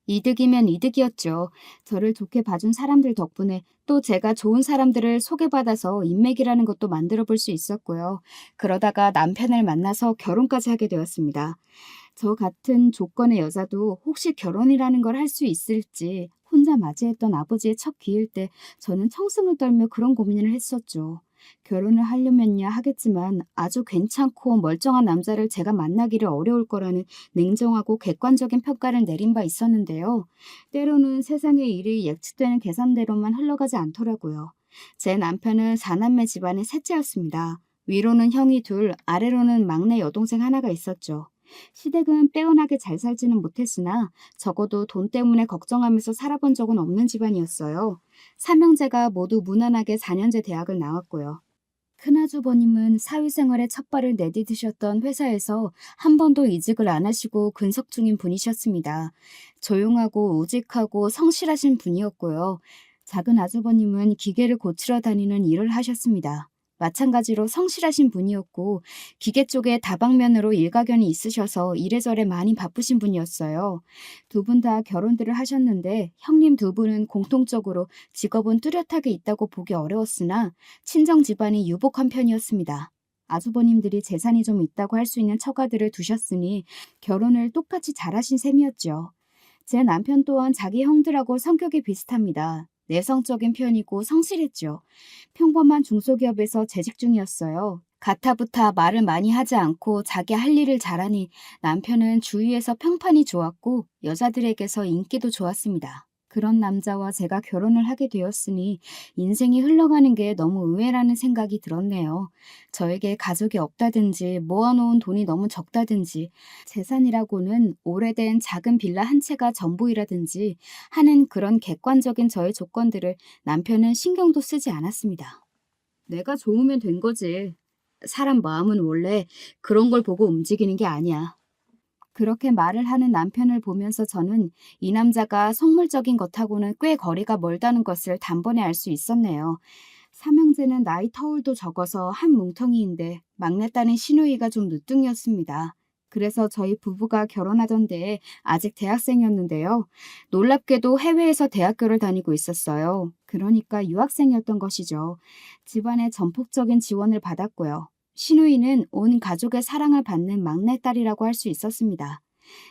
이득이면 이득이었죠. 저를 좋게 봐준 사람들 덕분에 또 제가 좋은 사람들을 소개받아서 인맥이라는 것도 만들어 볼 수 있었고요. 그러다가 남편을 만나서 결혼까지 하게 되었습니다. 저 같은 조건의 여자도 혹시 결혼이라는 걸 할 수 있을지 혼자 맞이했던 아버지의 첫 기일 때 저는 청승을 떨며 그런 고민을 했었죠. 결혼을 하려면야 하겠지만 아주 괜찮고 멀쩡한 남자를 제가 만나기를 어려울 거라는 냉정하고 객관적인 평가를 내린 바 있었는데요. 때로는 세상의 일이 예측되는 계산대로만 흘러가지 않더라고요. 제 남편은 4남매 집안의 셋째였습니다. 위로는 형이 2, 아래로는 막내 여동생 하나가 있었죠. 시댁은 빼어나게 잘 살지는 못했으나 적어도 돈 때문에 걱정하면서 살아본 적은 없는 집안이었어요. 3형제가 모두 무난하게 4년제 대학을 나왔고요. 큰아주버님은 사회생활에 첫 발을 내디디셨던 회사에서 한 번도 이직을 안 하시고 근속 중인 분이셨습니다. 조용하고 우직하고 성실하신 분이었고요. 작은 아주버님은 기계를 고치러 다니는 일을 하셨습니다. 마찬가지로 성실하신 분이었고 기계 쪽에 다방면으로 일가견이 있으셔서 이래저래 많이 바쁘신 분이었어요. 2분 다 결혼들을 하셨는데 형님 2분은 공통적으로 직업은 뚜렷하게 있다고 보기 어려웠으나 친정 집안이 유복한 편이었습니다. 아주버님들이 재산이 좀 있다고 할 수 있는 처가들을 두셨으니 결혼을 똑같이 잘하신 셈이었죠. 제 남편 또한 자기 형들하고 성격이 비슷합니다. 내성적인 편이고 성실했죠. 평범한 중소기업에서 재직 중이었어요. 가타부타 말을 많이 하지 않고 자기 할 일을 잘하니 남편은 주위에서 평판이 좋았고 여자들에게서 인기도 좋았습니다. 그런 남자와 제가 결혼을 하게 되었으니 인생이 흘러가는 게 너무 의외라는 생각이 들었네요. 저에게 가족이 없다든지 모아놓은 돈이 너무 적다든지 재산이라고는 오래된 작은 빌라 한 채가 전부이라든지 하는 그런 객관적인 저의 조건들을 남편은 신경도 쓰지 않았습니다. 내가 좋으면 된 거지. 사람 마음은 원래 그런 걸 보고 움직이는 게 아니야. 그렇게 말을 하는 남편을 보면서 저는 이 남자가 속물적인 것하고는 꽤 거리가 멀다는 것을 단번에 알 수 있었네요. 삼형제는 나이 터울도 적어서 한 뭉텅이인데 막내딸인 시누이가 좀 늦둥이었습니다. 그래서 저희 부부가 결혼하던 때에 아직 대학생이었는데요. 놀랍게도 해외에서 대학교를 다니고 있었어요. 그러니까 유학생이었던 것이죠. 집안의 전폭적인 지원을 받았고요. 시누이는 온 가족의 사랑을 받는 막내딸이라고 할 수 있었습니다.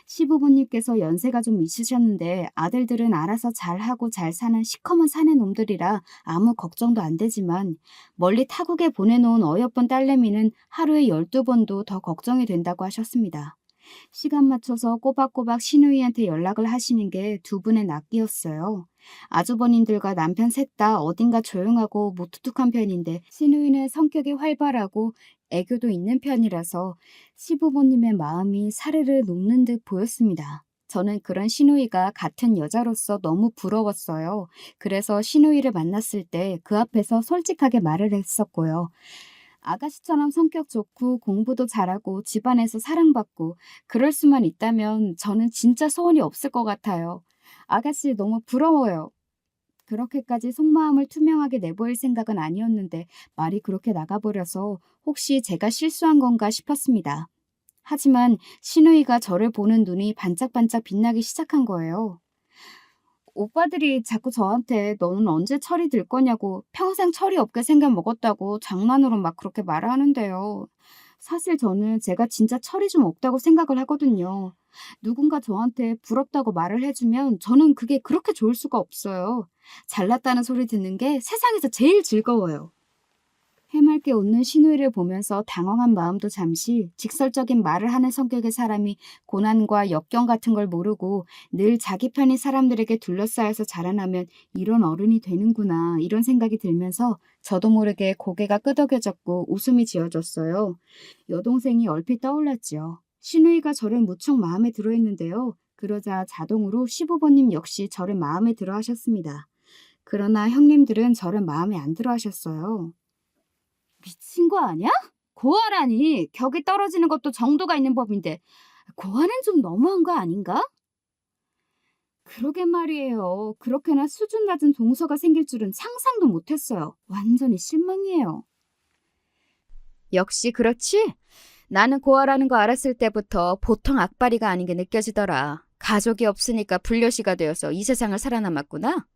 시부모님께서 연세가 좀 있으셨는데 아들들은 알아서 잘하고 잘 사는 시커먼 사내 놈들이라 아무 걱정도 안 되지만 멀리 타국에 보내놓은 어여쁜 딸내미는 하루에 12번도 더 걱정이 된다고 하셨습니다. 시간 맞춰서 꼬박꼬박 시누이한테 연락을 하시는 게 두 분의 낙이었어요. 아주버님들과 남편 셋 다 어딘가 조용하고 무뚝뚝한 편인데 시누이는 성격이 활발하고 애교도 있는 편이라서 시부모님의 마음이 사르르 녹는 듯 보였습니다. 저는 그런 시누이가 같은 여자로서 너무 부러웠어요. 그래서 시누이를 만났을 때 그 앞에서 솔직하게 말을 했었고요. 아가씨처럼 성격 좋고 공부도 잘하고 집안에서 사랑받고 그럴 수만 있다면 저는 진짜 소원이 없을 것 같아요. 아가씨 너무 부러워요. 그렇게까지 속마음을 투명하게 내보일 생각은 아니었는데 말이 그렇게 나가버려서 혹시 제가 실수한 건가 싶었습니다. 하지만 시누이가 저를 보는 눈이 반짝반짝 빛나기 시작한 거예요. 오빠들이 자꾸 저한테 너는 언제 철이 들 거냐고 평생 철이 없게 생겨먹었다고 장난으로 막 그렇게 말을 하는데요. 사실 저는 제가 진짜 철이 좀 없다고 생각을 하거든요. 누군가 저한테 부럽다고 말을 해주면 저는 그게 그렇게 좋을 수가 없어요. 잘났다는 소리 듣는 게 세상에서 제일 즐거워요. 해맑게 웃는 시누이를 보면서 당황한 마음도 잠시 직설적인 말을 하는 성격의 사람이 고난과 역경 같은 걸 모르고 늘 자기 편인 사람들에게 둘러싸여서 자라나면 이런 어른이 되는구나 이런 생각이 들면서 저도 모르게 고개가 끄덕여졌고 웃음이 지어졌어요. 여동생이 얼핏 떠올랐지요. 시누이가 저를 무척 마음에 들어 했는데요. 그러자 자동으로 시부모님 역시 저를 마음에 들어 하셨습니다. 그러나 형님들은 저를 마음에 안 들어 하셨어요. 미친 거 아니야? 고아라니 격이 떨어지는 것도 정도가 있는 법인데 고아는 좀 너무한 거 아닌가? 그러게 말이에요. 그렇게나 수준 낮은 동서가 생길 줄은 상상도 못했어요. 완전히 실망이에요. 역시 그렇지? 나는 고아라는 거 알았을 때부터 보통 악바리가 아닌 게 느껴지더라. 가족이 없으니까 불려시가 되어서 이 세상을 살아남았구나.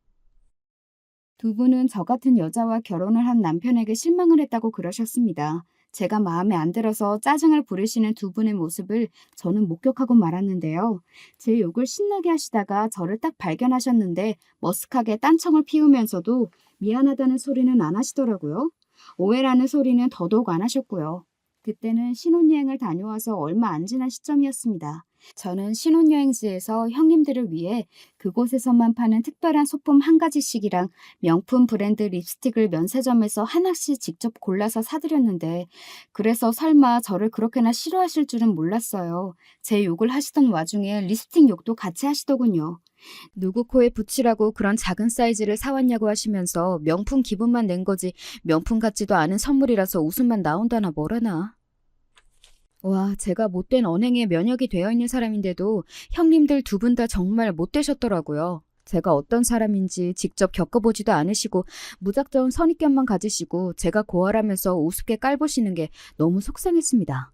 두 분은 저 같은 여자와 결혼을 한 남편에게 실망을 했다고 그러셨습니다. 제가 마음에 안 들어서 짜증을 부리시는 두 분의 모습을 저는 목격하고 말았는데요. 제 욕을 신나게 하시다가 저를 딱 발견하셨는데 머쓱하게 딴청을 피우면서도 미안하다는 소리는 안 하시더라고요. 오해라는 소리는 더더욱 안 하셨고요. 그때는 신혼여행을 다녀와서 얼마 안 지난 시점이었습니다. 저는 신혼여행지에서 형님들을 위해 그곳에서만 파는 특별한 소품 한 가지씩이랑 명품 브랜드 립스틱을 면세점에서 하나씩 직접 골라서 사드렸는데 그래서 설마 저를 그렇게나 싫어하실 줄은 몰랐어요. 제 욕을 하시던 와중에 립스틱 욕도 같이 하시더군요. 누구 코에 붙이라고 그런 작은 사이즈를 사왔냐고 하시면서 명품 기분만 낸 거지 명품 같지도 않은 선물이라서 웃음만 나온다나 뭐라나. 와, 제가 못된 언행에 면역이 되어 있는 사람인데도 형님들 두 분 다 정말 못되셨더라고요. 제가 어떤 사람인지 직접 겪어보지도 않으시고 무작정 선입견만 가지시고 제가 고아라면서 우습게 깔보시는 게 너무 속상했습니다.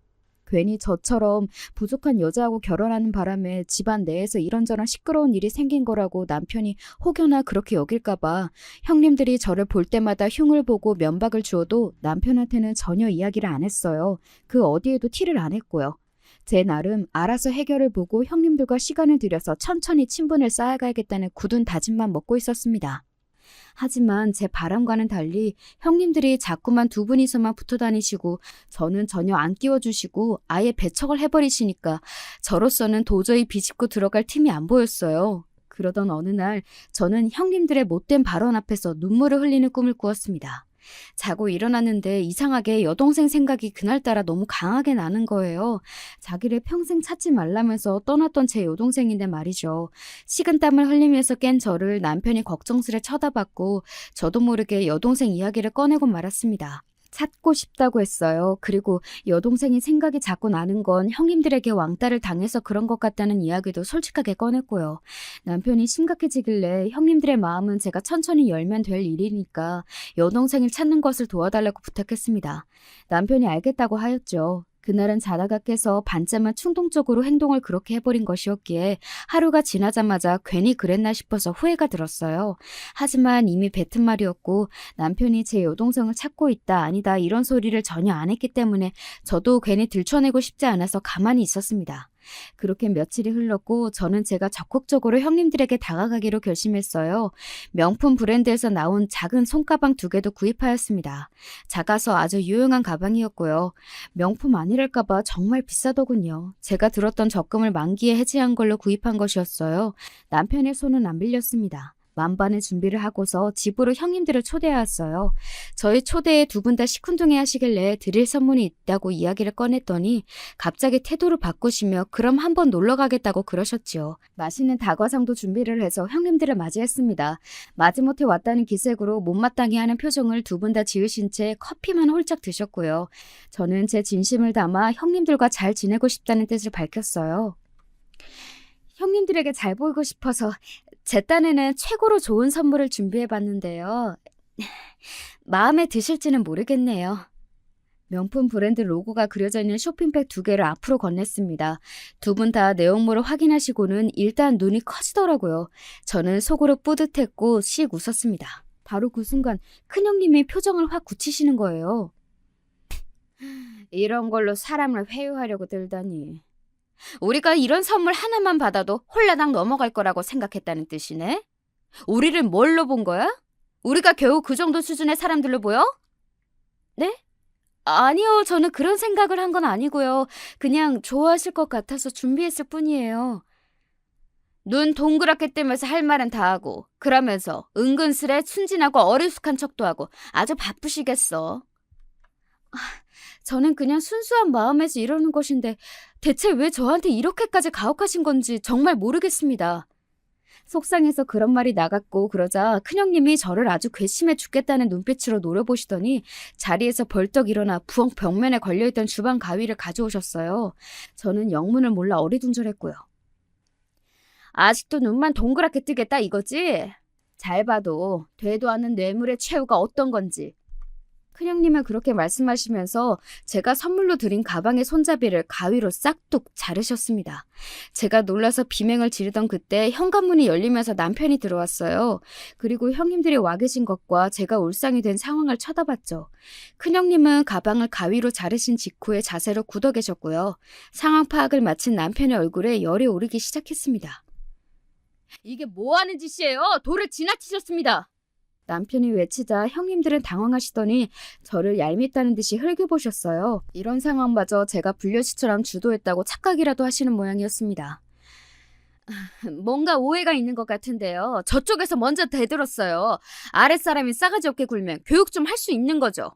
괜히 저처럼 부족한 여자하고 결혼하는 바람에 집안 내에서 이런저런 시끄러운 일이 생긴 거라고 남편이 혹여나 그렇게 여길까봐 형님들이 저를 볼 때마다 흉을 보고 면박을 주어도 남편한테는 전혀 이야기를 안 했어요. 그 어디에도 티를 안 했고요. 제 나름 알아서 해결을 보고 형님들과 시간을 들여서 천천히 친분을 쌓아가야겠다는 굳은 다짐만 먹고 있었습니다. 하지만 제 바람과는 달리 형님들이 자꾸만 두 분이서만 붙어 다니시고 저는 전혀 안 끼워주시고 아예 배척을 해버리시니까 저로서는 도저히 비집고 들어갈 틈이 안 보였어요. 그러던 어느 날 저는 형님들의 못된 발언 앞에서 눈물을 흘리는 꿈을 꾸었습니다. 자고 일어났는데 이상하게 여동생 생각이 그날따라 너무 강하게 나는 거예요. 자기를 평생 찾지 말라면서 떠났던 제 여동생인데 말이죠. 식은땀을 흘리면서 깬 저를 남편이 걱정스레 쳐다봤고 저도 모르게 여동생 이야기를 꺼내고 말았습니다. 찾고 싶다고 했어요. 그리고 여동생이 생각이 자꾸 나는 건 형님들에게 왕따를 당해서 그런 것 같다는 이야기도 솔직하게 꺼냈고요. 남편이 심각해지길래 형님들의 마음은 제가 천천히 열면 될 일이니까 여동생을 찾는 것을 도와달라고 부탁했습니다. 남편이 알겠다고 하였죠. 그날은 자다가 깨서 반쯤은 충동적으로 행동을 그렇게 해버린 것이었기에 하루가 지나자마자 괜히 그랬나 싶어서 후회가 들었어요. 하지만 이미 뱉은 말이었고 남편이 제 여동생을 찾고 있다 아니다 이런 소리를 전혀 안 했기 때문에 저도 괜히 들춰내고 싶지 않아서 가만히 있었습니다. 그렇게 며칠이 흘렀고 저는 제가 적극적으로 형님들에게 다가가기로 결심했어요. 명품 브랜드에서 나온 작은 손가방 2개도 구입하였습니다. 작아서 아주 유용한 가방이었고요. 명품 아니랄까봐 정말 비싸더군요. 제가 들었던 적금을 만기에 해지한 걸로 구입한 것이었어요. 남편의 손은 안 빌렸습니다. 만반의 준비를 하고서 집으로 형님들을 초대하였어요. 저희 초대에 2분 다 시큰둥해 하시길래 드릴 선물이 있다고 이야기를 꺼냈더니 갑자기 태도를 바꾸시며 그럼 한번 놀러 가겠다고 그러셨지요. 맛있는 다과상도 준비를 해서 형님들을 맞이했습니다. 마지못해 왔다는 기색으로 못마땅해 하는 표정을 2분 다 지으신 채 커피만 홀짝 드셨고요. 저는 제 진심을 담아 형님들과 잘 지내고 싶다는 뜻을 밝혔어요. 형님들에게 잘 보이고 싶어서 제 딴에는 최고로 좋은 선물을 준비해봤는데요. 마음에 드실지는 모르겠네요. 명품 브랜드 로고가 그려져 있는 쇼핑백 2개를 앞으로 건넸습니다. 2분 다 내용물을 확인하시고는 일단 눈이 커지더라고요. 저는 속으로 뿌듯했고 씩 웃었습니다. 바로 그 순간 큰형님이 표정을 확 굳히시는 거예요. 이런 걸로 사람을 회유하려고 들다니. 우리가 이런 선물 하나만 받아도 홀라당 넘어갈 거라고 생각했다는 뜻이네? 우리를 뭘로 본 거야? 우리가 겨우 그 정도 수준의 사람들로 보여? 네? 아니요, 저는 그런 생각을 한 건 아니고요. 그냥 좋아하실 것 같아서 준비했을 뿐이에요. 눈 동그랗게 뜨면서 할 말은 다 하고 그러면서 은근슬에 순진하고 어리숙한 척도 하고 아주 바쁘시겠어. 저는 그냥 순수한 마음에서 이러는 것인데 대체 왜 저한테 이렇게까지 가혹하신 건지 정말 모르겠습니다. 속상해서 그런 말이 나갔고 그러자 큰형님이 저를 아주 괘씸해 죽겠다는 눈빛으로 노려보시더니 자리에서 벌떡 일어나 부엌 벽면에 걸려있던 주방 가위를 가져오셨어요. 저는 영문을 몰라 어리둥절했고요. 아직도 눈만 동그랗게 뜨겠다 이거지? 잘 봐도 되도 않는 뇌물의 최후가 어떤 건지. 큰형님은 그렇게 말씀하시면서 제가 선물로 드린 가방의 손잡이를 가위로 싹둑 자르셨습니다. 제가 놀라서 비명을 지르던 그때 현관문이 열리면서 남편이 들어왔어요. 그리고 형님들이 와 계신 것과 제가 울상이 된 상황을 쳐다봤죠. 큰형님은 가방을 가위로 자르신 직후에 자세로 굳어 계셨고요. 상황 파악을 마친 남편의 얼굴에 열이 오르기 시작했습니다. 이게 뭐 하는 짓이에요? 도를 지나치셨습니다. 남편이 외치자 형님들은 당황하시더니 저를 얄밉다는 듯이 흘겨보셨어요. 이런 상황마저 제가 불려시처럼 주도했다고 착각이라도 하시는 모양이었습니다. 뭔가 오해가 있는 것 같은데요. 저쪽에서 먼저 대들었어요. 아랫사람이 싸가지 없게 굴면 교육 좀 할 수 있는 거죠.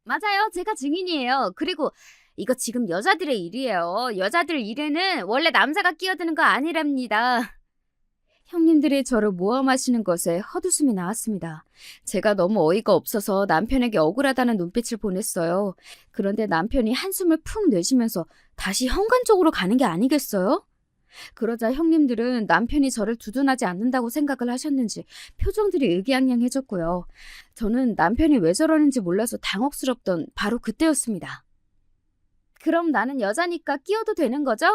맞아요. 제가 증인이에요. 그리고 이거 지금 여자들의 일이에요. 여자들 일에는 원래 남자가 끼어드는 거 아니랍니다. 형님들이 저를 모함하시는 것에 헛웃음이 나왔습니다. 제가 너무 어이가 없어서 남편에게 억울하다는 눈빛을 보냈어요. 그런데 남편이 한숨을 푹 내쉬면서 다시 현관 쪽으로 가는 게 아니겠어요? 그러자 형님들은 남편이 저를 두둔하지 않는다고 생각을 하셨는지 표정들이 의기양양해졌고요. 저는 남편이 왜 저러는지 몰라서 당혹스럽던 바로 그때였습니다. 그럼 나는 여자니까 끼어도 되는 거죠?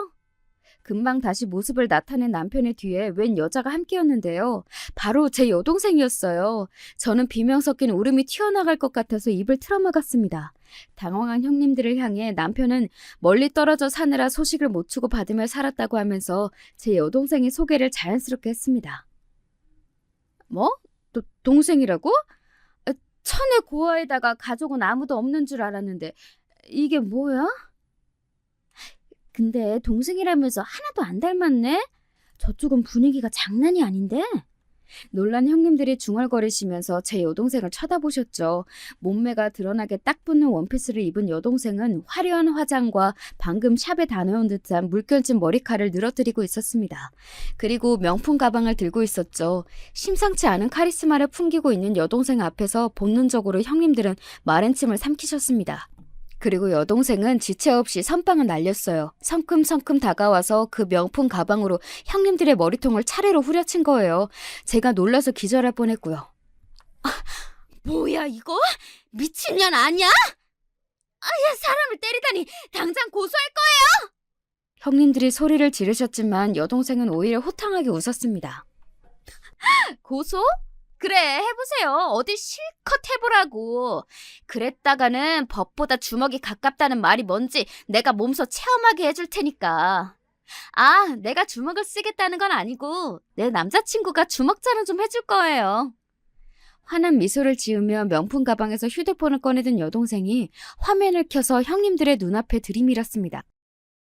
금방 다시 모습을 나타낸 남편의 뒤에 웬 여자가 함께였는데요. 바로 제 여동생이었어요. 저는 비명 섞인 울음이 튀어나갈 것 같아서 입을 틀어막았습니다. 당황한 형님들을 향해 남편은 멀리 떨어져 사느라 소식을 못 주고 받으며 살았다고 하면서 제 여동생의 소개를 자연스럽게 했습니다. 뭐? 동생이라고? 천의 고아에다가 가족은 아무도 없는 줄 알았는데 이게 뭐야? 근데 동생이라면서 하나도 안 닮았네? 저쪽은 분위기가 장난이 아닌데? 놀란 형님들이 중얼거리시면서 제 여동생을 쳐다보셨죠. 몸매가 드러나게 딱 붙는 원피스를 입은 여동생은 화려한 화장과 방금 샵에 다녀온 듯한 물결진 머리카락을 늘어뜨리고 있었습니다. 그리고 명품 가방을 들고 있었죠. 심상치 않은 카리스마를 풍기고 있는 여동생 앞에서 본능적으로 형님들은 마른침을 삼키셨습니다. 그리고 여동생은 지체 없이 선빵을 날렸어요. 성큼성큼 다가와서 그 명품 가방으로 형님들의 머리통을 차례로 후려친 거예요. 제가 놀라서 기절할 뻔했고요. 뭐야 이거? 미친년 아니야? 아야, 사람을 때리다니. 당장 고소할 거예요. 형님들이 소리를 지르셨지만 여동생은 오히려 호탕하게 웃었습니다. 고소? 그래, 해보세요. 어디 실컷 해보라고. 그랬다가는 법보다 주먹이 가깝다는 말이 뭔지 내가 몸소 체험하게 해줄 테니까. 아, 내가 주먹을 쓰겠다는 건 아니고 내 남자친구가 주먹 자랑 좀 해줄 거예요. 환한 미소를 지으며 명품 가방에서 휴대폰을 꺼내든 여동생이 화면을 켜서 형님들의 눈앞에 들이밀었습니다.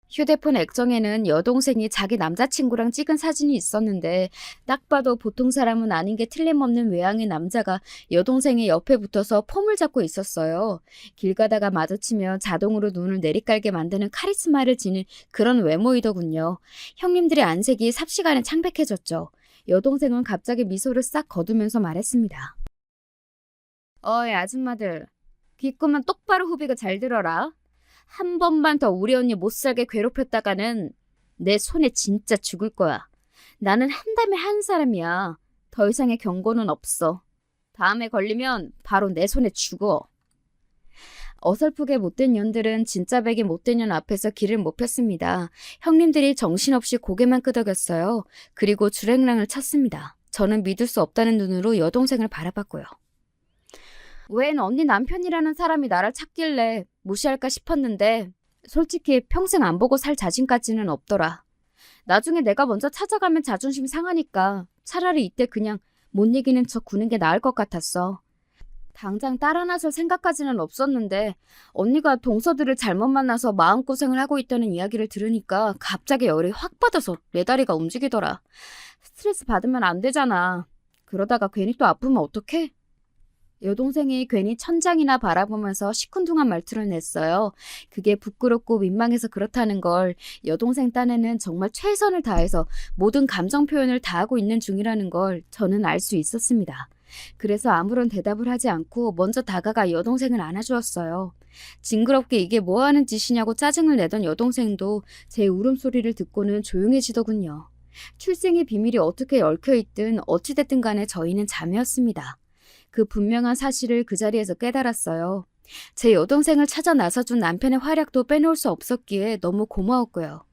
휴대폰 액정에는 여동생이 자기 남자친구랑 찍은 사진이 있었는데 딱 봐도 보통 사람은 아닌 게 틀림없는 외양의 남자가 여동생의 옆에 붙어서 폼을 잡고 있었어요. 길 가다가 마주치면 자동으로 눈을 내리깔게 만드는 카리스마를 지닌 그런 외모이더군요. 형님들의 안색이 삽시간에 창백해졌죠. 여동생은 갑자기 미소를 싹 거두면서 말했습니다. 어이 아줌마들, 귀 끄면 똑바로 후비가 잘 들어라. 한 번만 더 우리 언니 못살게 괴롭혔다가는 내 손에 진짜 죽을 거야. 나는 한다면 한 사람이야. 더 이상의 경고는 없어. 다음에 걸리면 바로 내 손에 죽어. 어설프게 못된 년들은 진짜 백이 못된 년 앞에서 길을 못 폈습니다. 형님들이 정신없이 고개만 끄덕였어요. 그리고 주랭랑을 쳤습니다. 저는 믿을 수 없다는 눈으로 여동생을 바라봤고요. 웬 언니 남편이라는 사람이 나를 찾길래 무시할까 싶었는데 솔직히 평생 안 보고 살 자신까지는 없더라. 나중에 내가 먼저 찾아가면 자존심 상하니까 차라리 이때 그냥 못 이기는 척 구는 게 나을 것 같았어. 당장 딸 하나 설 생각까지는 없었는데 언니가 동서들을 잘못 만나서 마음고생을 하고 있다는 이야기를 들으니까 갑자기 열이 확 받아서 내 다리가 움직이더라. 스트레스 받으면 안 되잖아. 그러다가 괜히 또 아프면 어떡해? 여동생이 괜히 천장이나 바라보면서 시큰둥한 말투를 냈어요. 그게 부끄럽고 민망해서 그렇다는 걸 여동생 딴에는 정말 최선을 다해서 모든 감정 표현을 다하고 있는 중이라는 걸 저는 알 수 있었습니다. 그래서 아무런 대답을 하지 않고 먼저 다가가 여동생을 안아주었어요. 징그럽게 이게 뭐하는 짓이냐고 짜증을 내던 여동생도 제 울음소리를 듣고는 조용해지더군요. 출생의 비밀이 어떻게 얽혀있든 어찌됐든 간에 저희는 자매였습니다. 그 분명한 사실을 그 자리에서 깨달았어요. 제 여동생을 찾아 나서준 남편의 활약도 빼놓을 수 없었기에 너무 고마웠고요.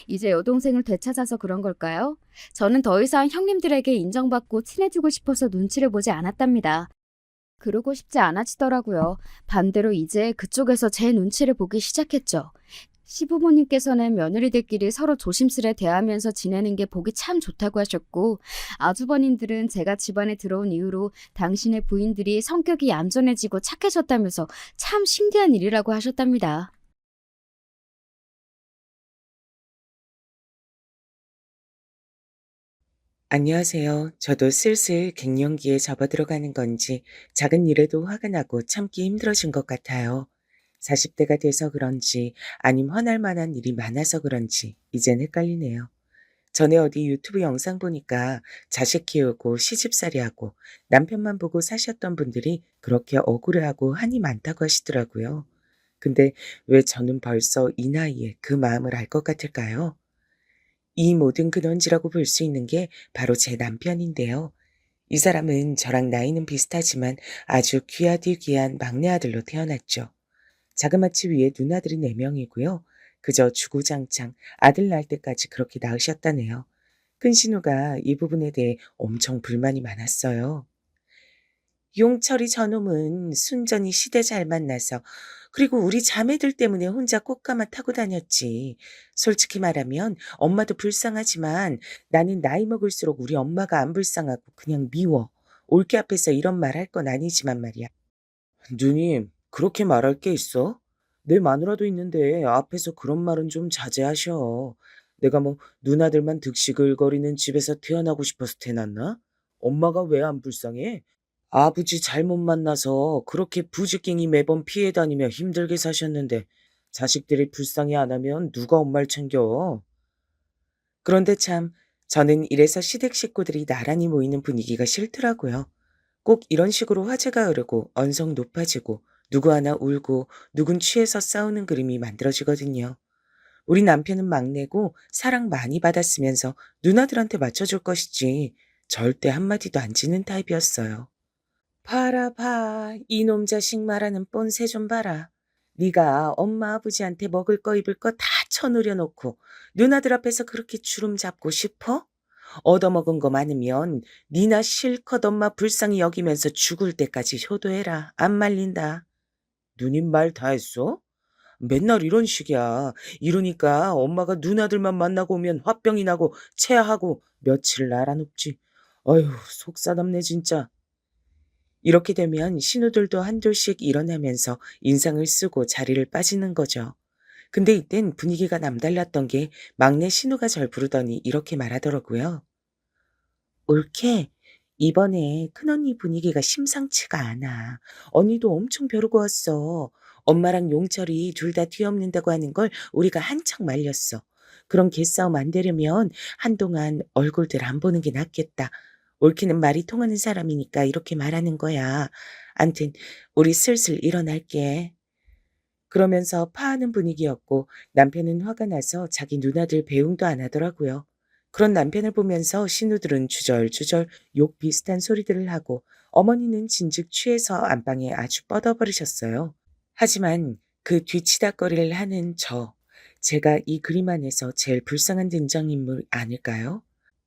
이제 여동생을 되찾아서 그런 걸까요? 저는 더 이상 형님들에게 인정받고 친해지고 싶어서 눈치를 보지 않았답니다. 그러고 싶지 않아지더라고요. 반대로 이제 그쪽에서 제 눈치를 보기 시작했죠. 시부모님께서는 며느리들끼리 서로 조심스레 대하면서 지내는 게 보기 참 좋다고 하셨고, 아주버님들은 제가 집안에 들어온 이후로 당신의 부인들이 성격이 얌전해지고 착해졌다면서 참 신기한 일이라고 하셨답니다. 안녕하세요. 저도 슬슬 갱년기에 접어들어가는 건지 작은 일에도 화가 나고 참기 힘들어진 것 같아요. 40대가 돼서 그런지 아님 화날 만한 일이 많아서 그런지 이젠 헷갈리네요. 전에 어디 유튜브 영상 보니까 자식 키우고 시집살이하고 남편만 보고 사셨던 분들이 그렇게 억울해하고 한이 많다고 하시더라고요. 근데 왜 저는 벌써 이 나이에 그 마음을 알 것 같을까요? 이 모든 근원지라고 볼 수 있는 게 바로 제 남편인데요. 이 사람은 저랑 나이는 비슷하지만 아주 귀하디 귀한 막내 아들로 태어났죠. 자그마치 위에 누나들이 4명이고요. 그저 주구장창 아들 낳을 때까지 그렇게 낳으셨다네요. 큰 신우가 이 부분에 대해 엄청 불만이 많았어요. 용철이 저놈은 순전히 시대 잘 만나서 그리고 우리 자매들 때문에 혼자 꽃가마 타고 다녔지. 솔직히 말하면 엄마도 불쌍하지만 나는 나이 먹을수록 우리 엄마가 안 불쌍하고 그냥 미워. 올케 앞에서 이런 말 할 건 아니지만 말이야. 누님, 그렇게 말할 게 있어? 내 마누라도 있는데 앞에서 그런 말은 좀 자제하셔. 내가 뭐 누나들만 득시글거리는 집에서 태어나고 싶어서 태어났나? 엄마가 왜 안 불쌍해? 아버지 잘못 만나서 그렇게 부지깽이 매번 피해 다니며 힘들게 사셨는데 자식들이 불쌍히 안 하면 누가 엄마를 챙겨? 그런데 참 저는 이래서 시댁 식구들이 나란히 모이는 분위기가 싫더라고요. 꼭 이런 식으로 화제가 흐르고 언성 높아지고 누구 하나 울고 누군 취해서 싸우는 그림이 만들어지거든요. 우리 남편은 막내고 사랑 많이 받았으면서 누나들한테 맞춰줄 것이지 절대 한마디도 안 지는 타입이었어요. 봐라 봐. 이놈 자식 말하는 뻔세 좀 봐라. 네가 엄마 아버지한테 먹을 거 입을 거 다 쳐누려 놓고 누나들 앞에서 그렇게 주름 잡고 싶어? 얻어먹은 거 많으면 니나 실컷 엄마 불쌍히 여기면서 죽을 때까지 효도해라. 안 말린다. 누님 말 다 했어? 맨날 이런 식이야. 이러니까 엄마가 누나들만 만나고 오면 화병이 나고 체하고 며칠 날아눕지. 어휴 속사납네 진짜. 이렇게 되면 신우들도 한둘씩 일어나면서 인상을 쓰고 자리를 빠지는 거죠. 근데 이땐 분위기가 남달랐던 게 막내 신우가 절 부르더니 이렇게 말하더라고요. 올케, 이번에 큰언니 분위기가 심상치가 않아. 언니도 엄청 벼르고 왔어. 엄마랑 용철이 둘 다 뒤엎는다고 하는 걸 우리가 한창 말렸어. 그런 개싸움 안 되려면 한동안 얼굴들 안 보는 게 낫겠다. 옳기는 말이 통하는 사람이니까 이렇게 말하는 거야. 암튼 우리 슬슬 일어날게. 그러면서 파하는 분위기였고 남편은 화가 나서 자기 누나들 배웅도 안 하더라고요. 그런 남편을 보면서 신우들은 주절주절 욕 비슷한 소리들을 하고 어머니는 진즉 취해서 안방에 아주 뻗어버리셨어요. 하지만 그 뒤치다거리를 하는 제가 이 그림 안에서 제일 불쌍한 등장인물 아닐까요?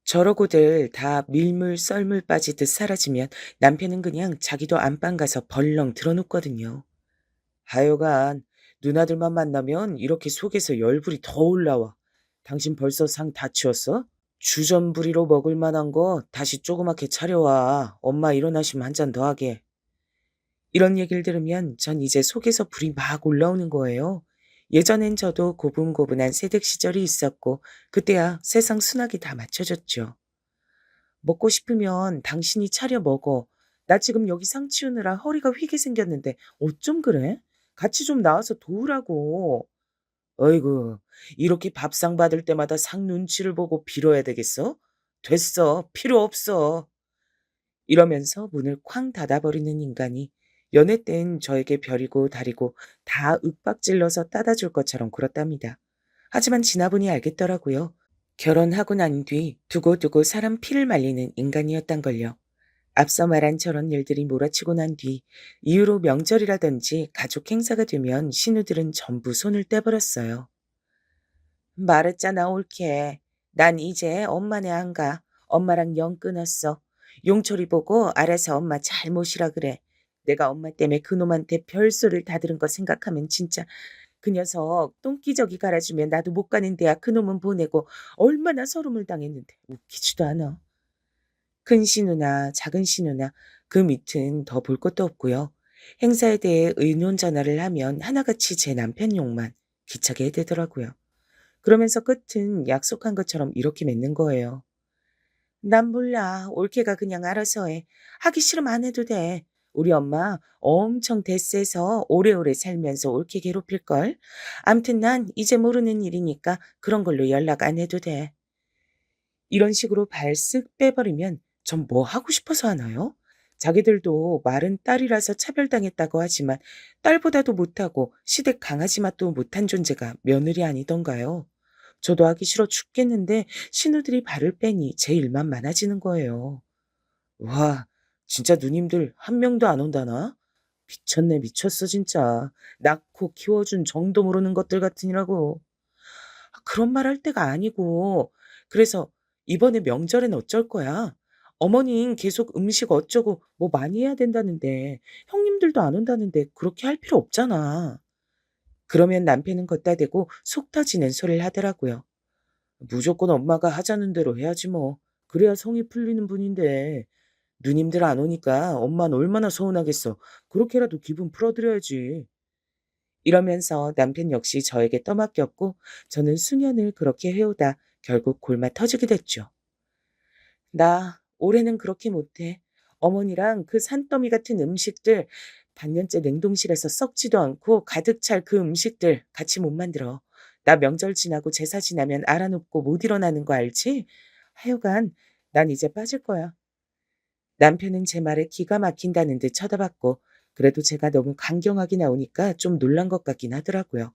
저러고들 다 밀물 썰물 빠지듯 사라지면 남편은 그냥 자기도 안방 가서 벌렁 들어눕거든요. 하여간 누나들만 만나면 이렇게 속에서 열불이 더 올라와. 당신 벌써 상 다 치웠어? 주전부리로 먹을 만한 거 다시 조그맣게 차려와. 엄마 일어나시면 한 잔 더 하게. 이런 얘기를 들으면 전 이제 속에서 불이 막 올라오는 거예요. 예전엔 저도 고분고분한 새댁 시절이 있었고 그때야 세상 순하게 다 맞춰졌죠. 먹고 싶으면 당신이 차려 먹어. 나 지금 여기 상 치우느라 허리가 휘게 생겼는데 어쩜 그래? 같이 좀 나와서 도우라고. 어이구, 이렇게 밥상 받을 때마다 상 눈치를 보고 빌어야 되겠어? 됐어, 필요 없어. 이러면서 문을 쾅 닫아버리는 인간이 연애 땐 저에게 별이고 달이고 다 윽박질러서 따다 줄 것처럼 굴었답니다. 하지만 지나보니 알겠더라고요. 결혼하고 난 뒤 두고두고 사람 피를 말리는 인간이었단 걸요. 앞서 말한 저런 일들이 몰아치고 난 뒤 이후로 명절이라든지 가족 행사가 되면 신우들은 전부 손을 떼버렸어요. 말했잖아 옳게. 난 이제 엄마네 안 가. 엄마랑 영 끊었어. 용철이 보고 알아서 엄마 잘 모시라 그래. 내가 엄마 때문에 그놈한테 별소리를 다 들은 거 생각하면 진짜 그 녀석 똥기저귀 갈아주면 나도 못 가는 데야 그놈은 보내고 얼마나 서름을 당했는데 웃기지도 않아. 큰 신우나 작은 신우나 그 밑은 더 볼 것도 없고요. 행사에 대해 의논 전화를 하면 하나같이 제 남편 욕만 기차게 해대더라고요. 그러면서 끝은 약속한 것처럼 이렇게 맺는 거예요. 난 몰라. 올케가 그냥 알아서 해. 하기 싫으면 안 해도 돼. 우리 엄마 엄청 대세서 오래오래 살면서 올케 괴롭힐걸. 암튼 난 이제 모르는 일이니까 그런 걸로 연락 안 해도 돼. 이런 식으로 발 쓱 빼버리면 전 뭐 하고 싶어서 하나요? 자기들도 말은 딸이라서 차별당했다고 하지만 딸보다도 못하고 시댁 강아지 맛도 못한 존재가 며느리 아니던가요? 저도 하기 싫어 죽겠는데 신우들이 발을 빼니 제 일만 많아지는 거예요. 와, 진짜 누님들 한 명도 안 온다나? 미쳤네, 미쳤어, 진짜. 낳고 키워준 정도 모르는 것들 같으니라고. 그런 말 할 때가 아니고. 그래서 이번에 명절엔 어쩔 거야? 어머님 계속 음식 어쩌고 뭐 많이 해야 된다는데 형님들도 안 온다는데 그렇게 할 필요 없잖아. 그러면 남편은 걷다 대고 속 터지는 소리를 하더라고요. 무조건 엄마가 하자는 대로 해야지 뭐. 그래야 성이 풀리는 분인데. 누님들 안 오니까 엄마는 얼마나 서운하겠어. 그렇게라도 기분 풀어드려야지. 이러면서 남편 역시 저에게 떠맡겼고 저는 수년을 그렇게 해오다 결국 골마 터지게 됐죠. 나 올해는 그렇게 못해. 어머니랑 그 산더미 같은 음식들 반년째 냉동실에서 썩지도 않고 가득 찰 그 음식들 같이 못 만들어. 나 명절 지나고 제사 지나면 알아눕고 못 일어나는 거 알지? 하여간 난 이제 빠질 거야. 남편은 제 말에 기가 막힌다는 듯 쳐다봤고 그래도 제가 너무 강경하게 나오니까 좀 놀란 것 같긴 하더라고요.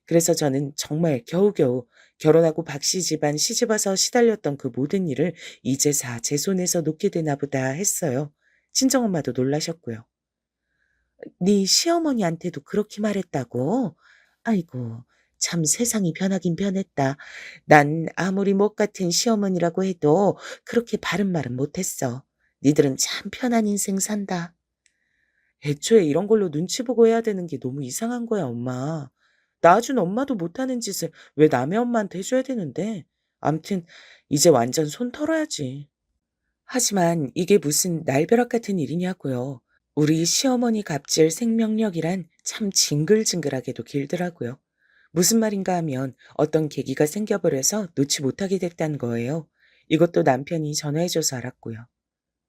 그래서 저는 정말 겨우겨우 결혼하고 박씨 집안 시집와서 시달렸던 그 모든 일을 이제사 제 손에서 놓게 되나 보다 했어요. 친정엄마도 놀라셨고요. 네 시어머니한테도 그렇게 말했다고? 아이고, 참 세상이 변하긴 변했다. 난 아무리 못 같은 시어머니라고 해도 그렇게 바른 말은 못했어. 니들은 참 편한 인생 산다. 애초에 이런 걸로 눈치 보고 해야 되는 게 너무 이상한 거야, 엄마. 낳아준 엄마도 못하는 짓을 왜 남의 엄마한테 해줘야 되는데. 암튼 이제 완전 손 털어야지. 하지만 이게 무슨 날벼락 같은 일이냐고요. 우리 시어머니 갑질 생명력이란 참 징글징글하게도 길더라고요. 무슨 말인가 하면 어떤 계기가 생겨버려서 놓지 못하게 됐다는 거예요. 이것도 남편이 전화해줘서 알았고요.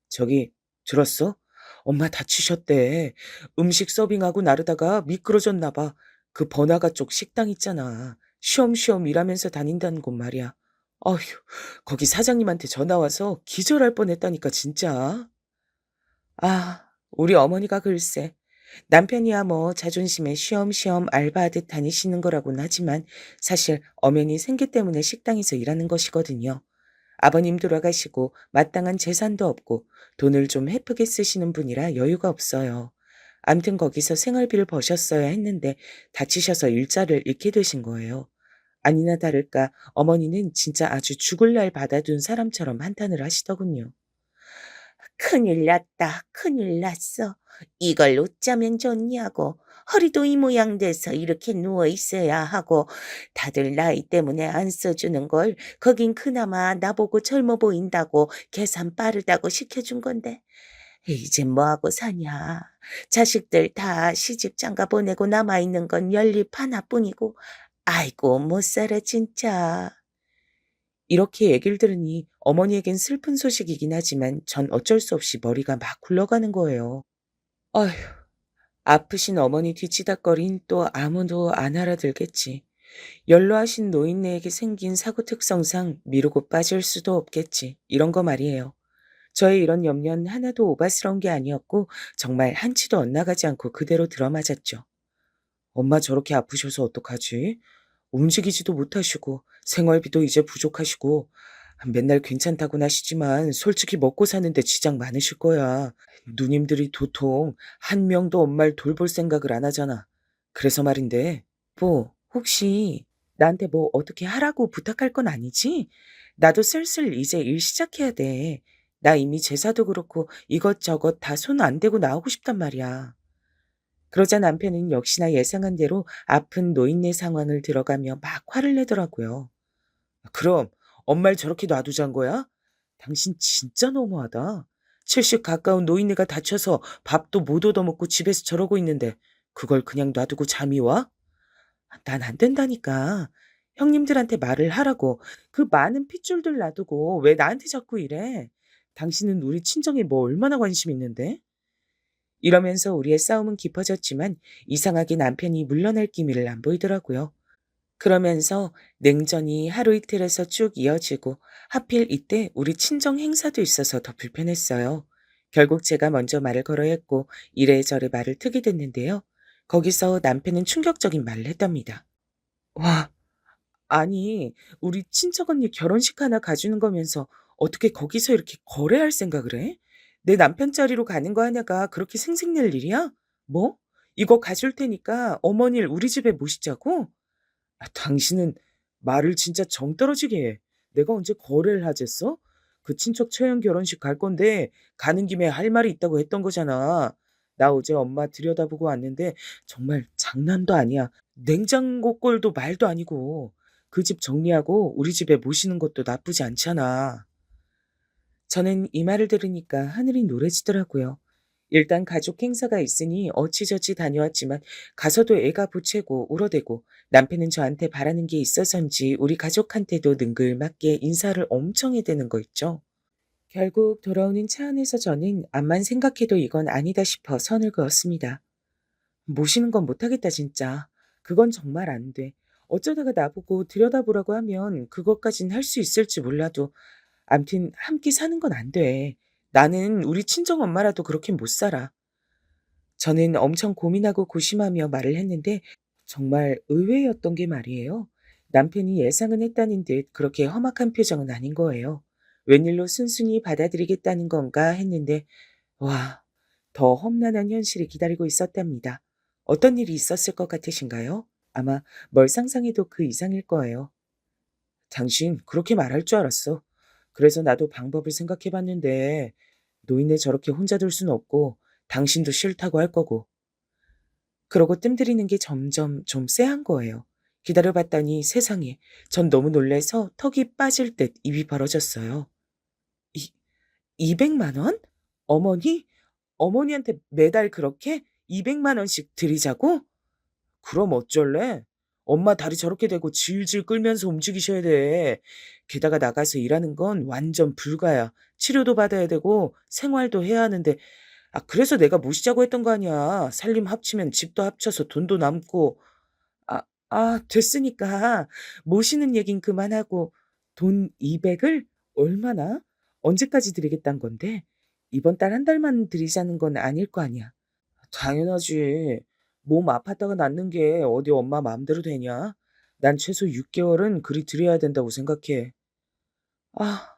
저기, 들었어? 엄마 다치셨대. 음식 서빙하고 나르다가 미끄러졌나 봐. 그 번화가 쪽 식당 있잖아. 쉬엄쉬엄 일하면서 다닌다는 곳 말이야. 어휴, 거기 사장님한테 전화 와서 기절할 뻔했다니까 진짜. 아, 우리 어머니가 글쎄. 남편이야 뭐 자존심에 쉬엄쉬엄 알바하듯 다니시는 거라고는 하지만 사실 엄연히 생계 때문에 식당에서 일하는 것이거든요. 아버님 돌아가시고 마땅한 재산도 없고 돈을 좀 헤프게 쓰시는 분이라 여유가 없어요. 암튼 거기서 생활비를 버셨어야 했는데 다치셔서 일자를 잃게 되신 거예요. 아니나 다를까 어머니는 진짜 아주 죽을 날 받아둔 사람처럼 한탄을 하시더군요. 큰일 났다. 큰일 났어. 이걸 어쩌면 좋냐고. 허리도 이 모양 돼서 이렇게 누워 있어야 하고 다들 나이 때문에 안 써주는 걸 거긴 그나마 나보고 젊어 보인다고 계산 빠르다고 시켜준 건데 이제 뭐하고 사냐. 자식들 다 시집 장가 보내고 남아있는 건 연립 하나뿐이고 아이고 못 살아 진짜. 이렇게 얘기를 들으니 어머니에겐 슬픈 소식이긴 하지만 전 어쩔 수 없이 머리가 막 굴러가는 거예요. 어휴, 아프신 어머니 뒤치다꺼린 또 아무도 안 알아들겠지. 연로하신 노인네에게 생긴 사고 특성상 미루고 빠질 수도 없겠지. 이런 거 말이에요. 저의 이런 염려는 하나도 오바스러운 게 아니었고 정말 한치도 엇나가지 않고 그대로 들어맞았죠. 엄마 저렇게 아프셔서 어떡하지? 움직이지도 못하시고 생활비도 이제 부족하시고 맨날 괜찮다고는 하시지만 솔직히 먹고 사는데 지장 많으실 거야. 누님들이 도통 한 명도 엄마를 돌볼 생각을 안 하잖아. 그래서 말인데 뭐 혹시 나한테 뭐 어떻게 하라고 부탁할 건 아니지? 나도 슬슬 이제 일 시작해야 돼. 나 이미 제사도 그렇고 이것저것 다 손 안 대고 나오고 싶단 말이야. 그러자 남편은 역시나 예상한 대로 아픈 노인네 상황을 들어가며 막 화를 내더라고요. 그럼 엄마를 저렇게 놔두잔 거야? 당신 진짜 너무하다. 70 가까운 노인네가 다쳐서 밥도 못 얻어먹고 집에서 저러고 있는데 그걸 그냥 놔두고 잠이 와? 난 안 된다니까. 형님들한테 말을 하라고. 그 많은 핏줄들 놔두고 왜 나한테 자꾸 이래? 당신은 우리 친정에 뭐 얼마나 관심 있는데? 이러면서 우리의 싸움은 깊어졌지만 이상하게 남편이 물러날 기미를 안 보이더라고요. 그러면서 냉전이 하루 이틀에서 쭉 이어지고 하필 이때 우리 친정 행사도 있어서 더 불편했어요. 결국 제가 먼저 말을 걸어야 했고 이래저래 말을 트게 됐는데요. 거기서 남편은 충격적인 말을 했답니다. 와, 아니, 우리 친척 언니 결혼식 하나 가주는 거면서 어떻게 거기서 이렇게 거래할 생각을 해? 내 남편 자리로 가는 거 하나가 그렇게 생색낼 일이야? 뭐? 이거 가줄 테니까 어머니를 우리 집에 모시자고? 아, 당신은 말을 진짜 정 떨어지게 해. 내가 언제 거래를 하겠어? 그 친척 처형 결혼식 갈 건데 가는 김에 할 말이 있다고 했던 거잖아. 나 어제 엄마 들여다보고 왔는데 정말 장난도 아니야. 냉장고 꼴도 말도 아니고 그 집 정리하고 우리 집에 모시는 것도 나쁘지 않잖아. 저는 이 말을 들으니까 하늘이 노래지더라고요. 일단 가족 행사가 있으니 어찌저찌 다녀왔지만 가서도 애가 보채고 울어대고 남편은 저한테 바라는 게 있어서인지 우리 가족한테도 능글맞게 인사를 엄청 해대는 거 있죠. 결국 돌아오는 차 안에서 저는 암만 생각해도 이건 아니다 싶어 선을 그었습니다. 모시는 건 못하겠다 진짜. 그건 정말 안 돼. 어쩌다가 나보고 들여다보라고 하면 그것까진 할 수 있을지 몰라도 암튼 함께 사는 건 안 돼. 나는 우리 친정엄마라도 그렇게 못 살아. 저는 엄청 고민하고 고심하며 말을 했는데 정말 의외였던 게 말이에요. 남편이 예상은 했다는 듯 그렇게 험악한 표정은 아닌 거예요. 웬일로 순순히 받아들이겠다는 건가 했는데 와, 더 험난한 현실이 기다리고 있었답니다. 어떤 일이 있었을 것 같으신가요? 아마 뭘 상상해도 그 이상일 거예요. 당신 그렇게 말할 줄 알았어. 그래서 나도 방법을 생각해 봤는데 노인네 저렇게 혼자 둘 순 없고 당신도 싫다고 할 거고. 그러고 뜸들이는 게 점점 좀 쎄한 거예요. 기다려봤더니 세상에 전 너무 놀래서 턱이 빠질 듯 입이 벌어졌어요. 이 200만 원? 어머니? 어머니한테 매달 그렇게 200만 원씩 드리자고? 그럼 어쩔래? 엄마 다리 저렇게 대고 질질 끌면서 움직이셔야 돼. 게다가 나가서 일하는 건 완전 불가야. 치료도 받아야 되고 생활도 해야 하는데 그래서 내가 모시자고 했던 거 아니야. 살림 합치면 집도 합쳐서 돈도 남고. 됐으니까 모시는 얘긴 그만하고 돈 200을 얼마나? 언제까지 드리겠다는 건데? 이번 달 한 달만 드리자는 건 아닐 거 아니야. 당연하지. 몸 아팠다가 낫는 게 어디 엄마 마음대로 되냐? 난 최소 6개월은 그리 드려야 된다고 생각해. 아,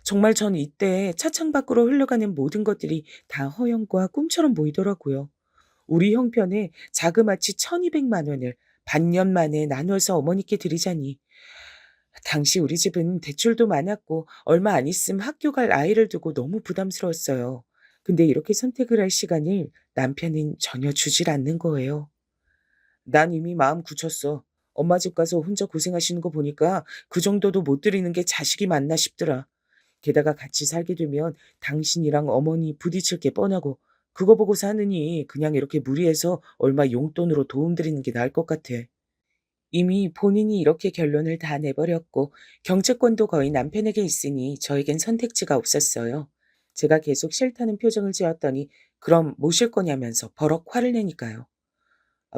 정말 전 이때 차창 밖으로 흘러가는 모든 것들이 다 허영과 꿈처럼 보이더라고요. 우리 형편에 자그마치 1200만 원을 반년 만에 나눠서 어머니께 드리자니. 당시 우리 집은 대출도 많았고 얼마 안 있음 학교 갈 아이를 두고 너무 부담스러웠어요. 근데 이렇게 선택을 할 시간을 남편은 전혀 주질 않는 거예요. 난 이미 마음 굳혔어. 엄마 집 가서 혼자 고생하시는 거 보니까 그 정도도 못 드리는 게 자식이 맞나 싶더라. 게다가 같이 살게 되면 당신이랑 어머니 부딪힐 게 뻔하고 그거 보고 사느니 그냥 이렇게 무리해서 얼마 용돈으로 도움드리는 게 나을 것 같아. 이미 본인이 이렇게 결론을 다 내버렸고 경제권도 거의 남편에게 있으니 저에겐 선택지가 없었어요. 제가 계속 싫다는 표정을 지었더니 그럼 모실 거냐면서 버럭 화를 내니까요.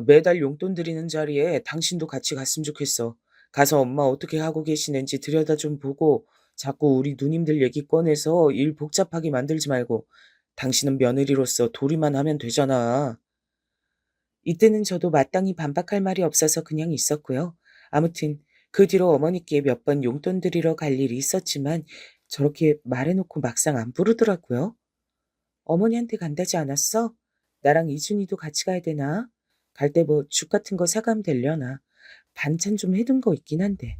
매달 용돈 드리는 자리에 당신도 같이 갔으면 좋겠어. 가서 엄마 어떻게 하고 계시는지 들여다 좀 보고 자꾸 우리 누님들 얘기 꺼내서 일 복잡하게 만들지 말고 당신은 며느리로서 도리만 하면 되잖아. 이때는 저도 마땅히 반박할 말이 없어서 그냥 있었고요. 아무튼 그 뒤로 어머니께 몇 번 용돈 드리러 갈 일이 있었지만 저렇게 말해놓고 막상 안 부르더라고요. 어머니한테 간다지 않았어? 나랑 이준이도 같이 가야 되나? 갈 때 뭐 죽 같은 거 사가면 되려나? 반찬 좀 해둔 거 있긴 한데.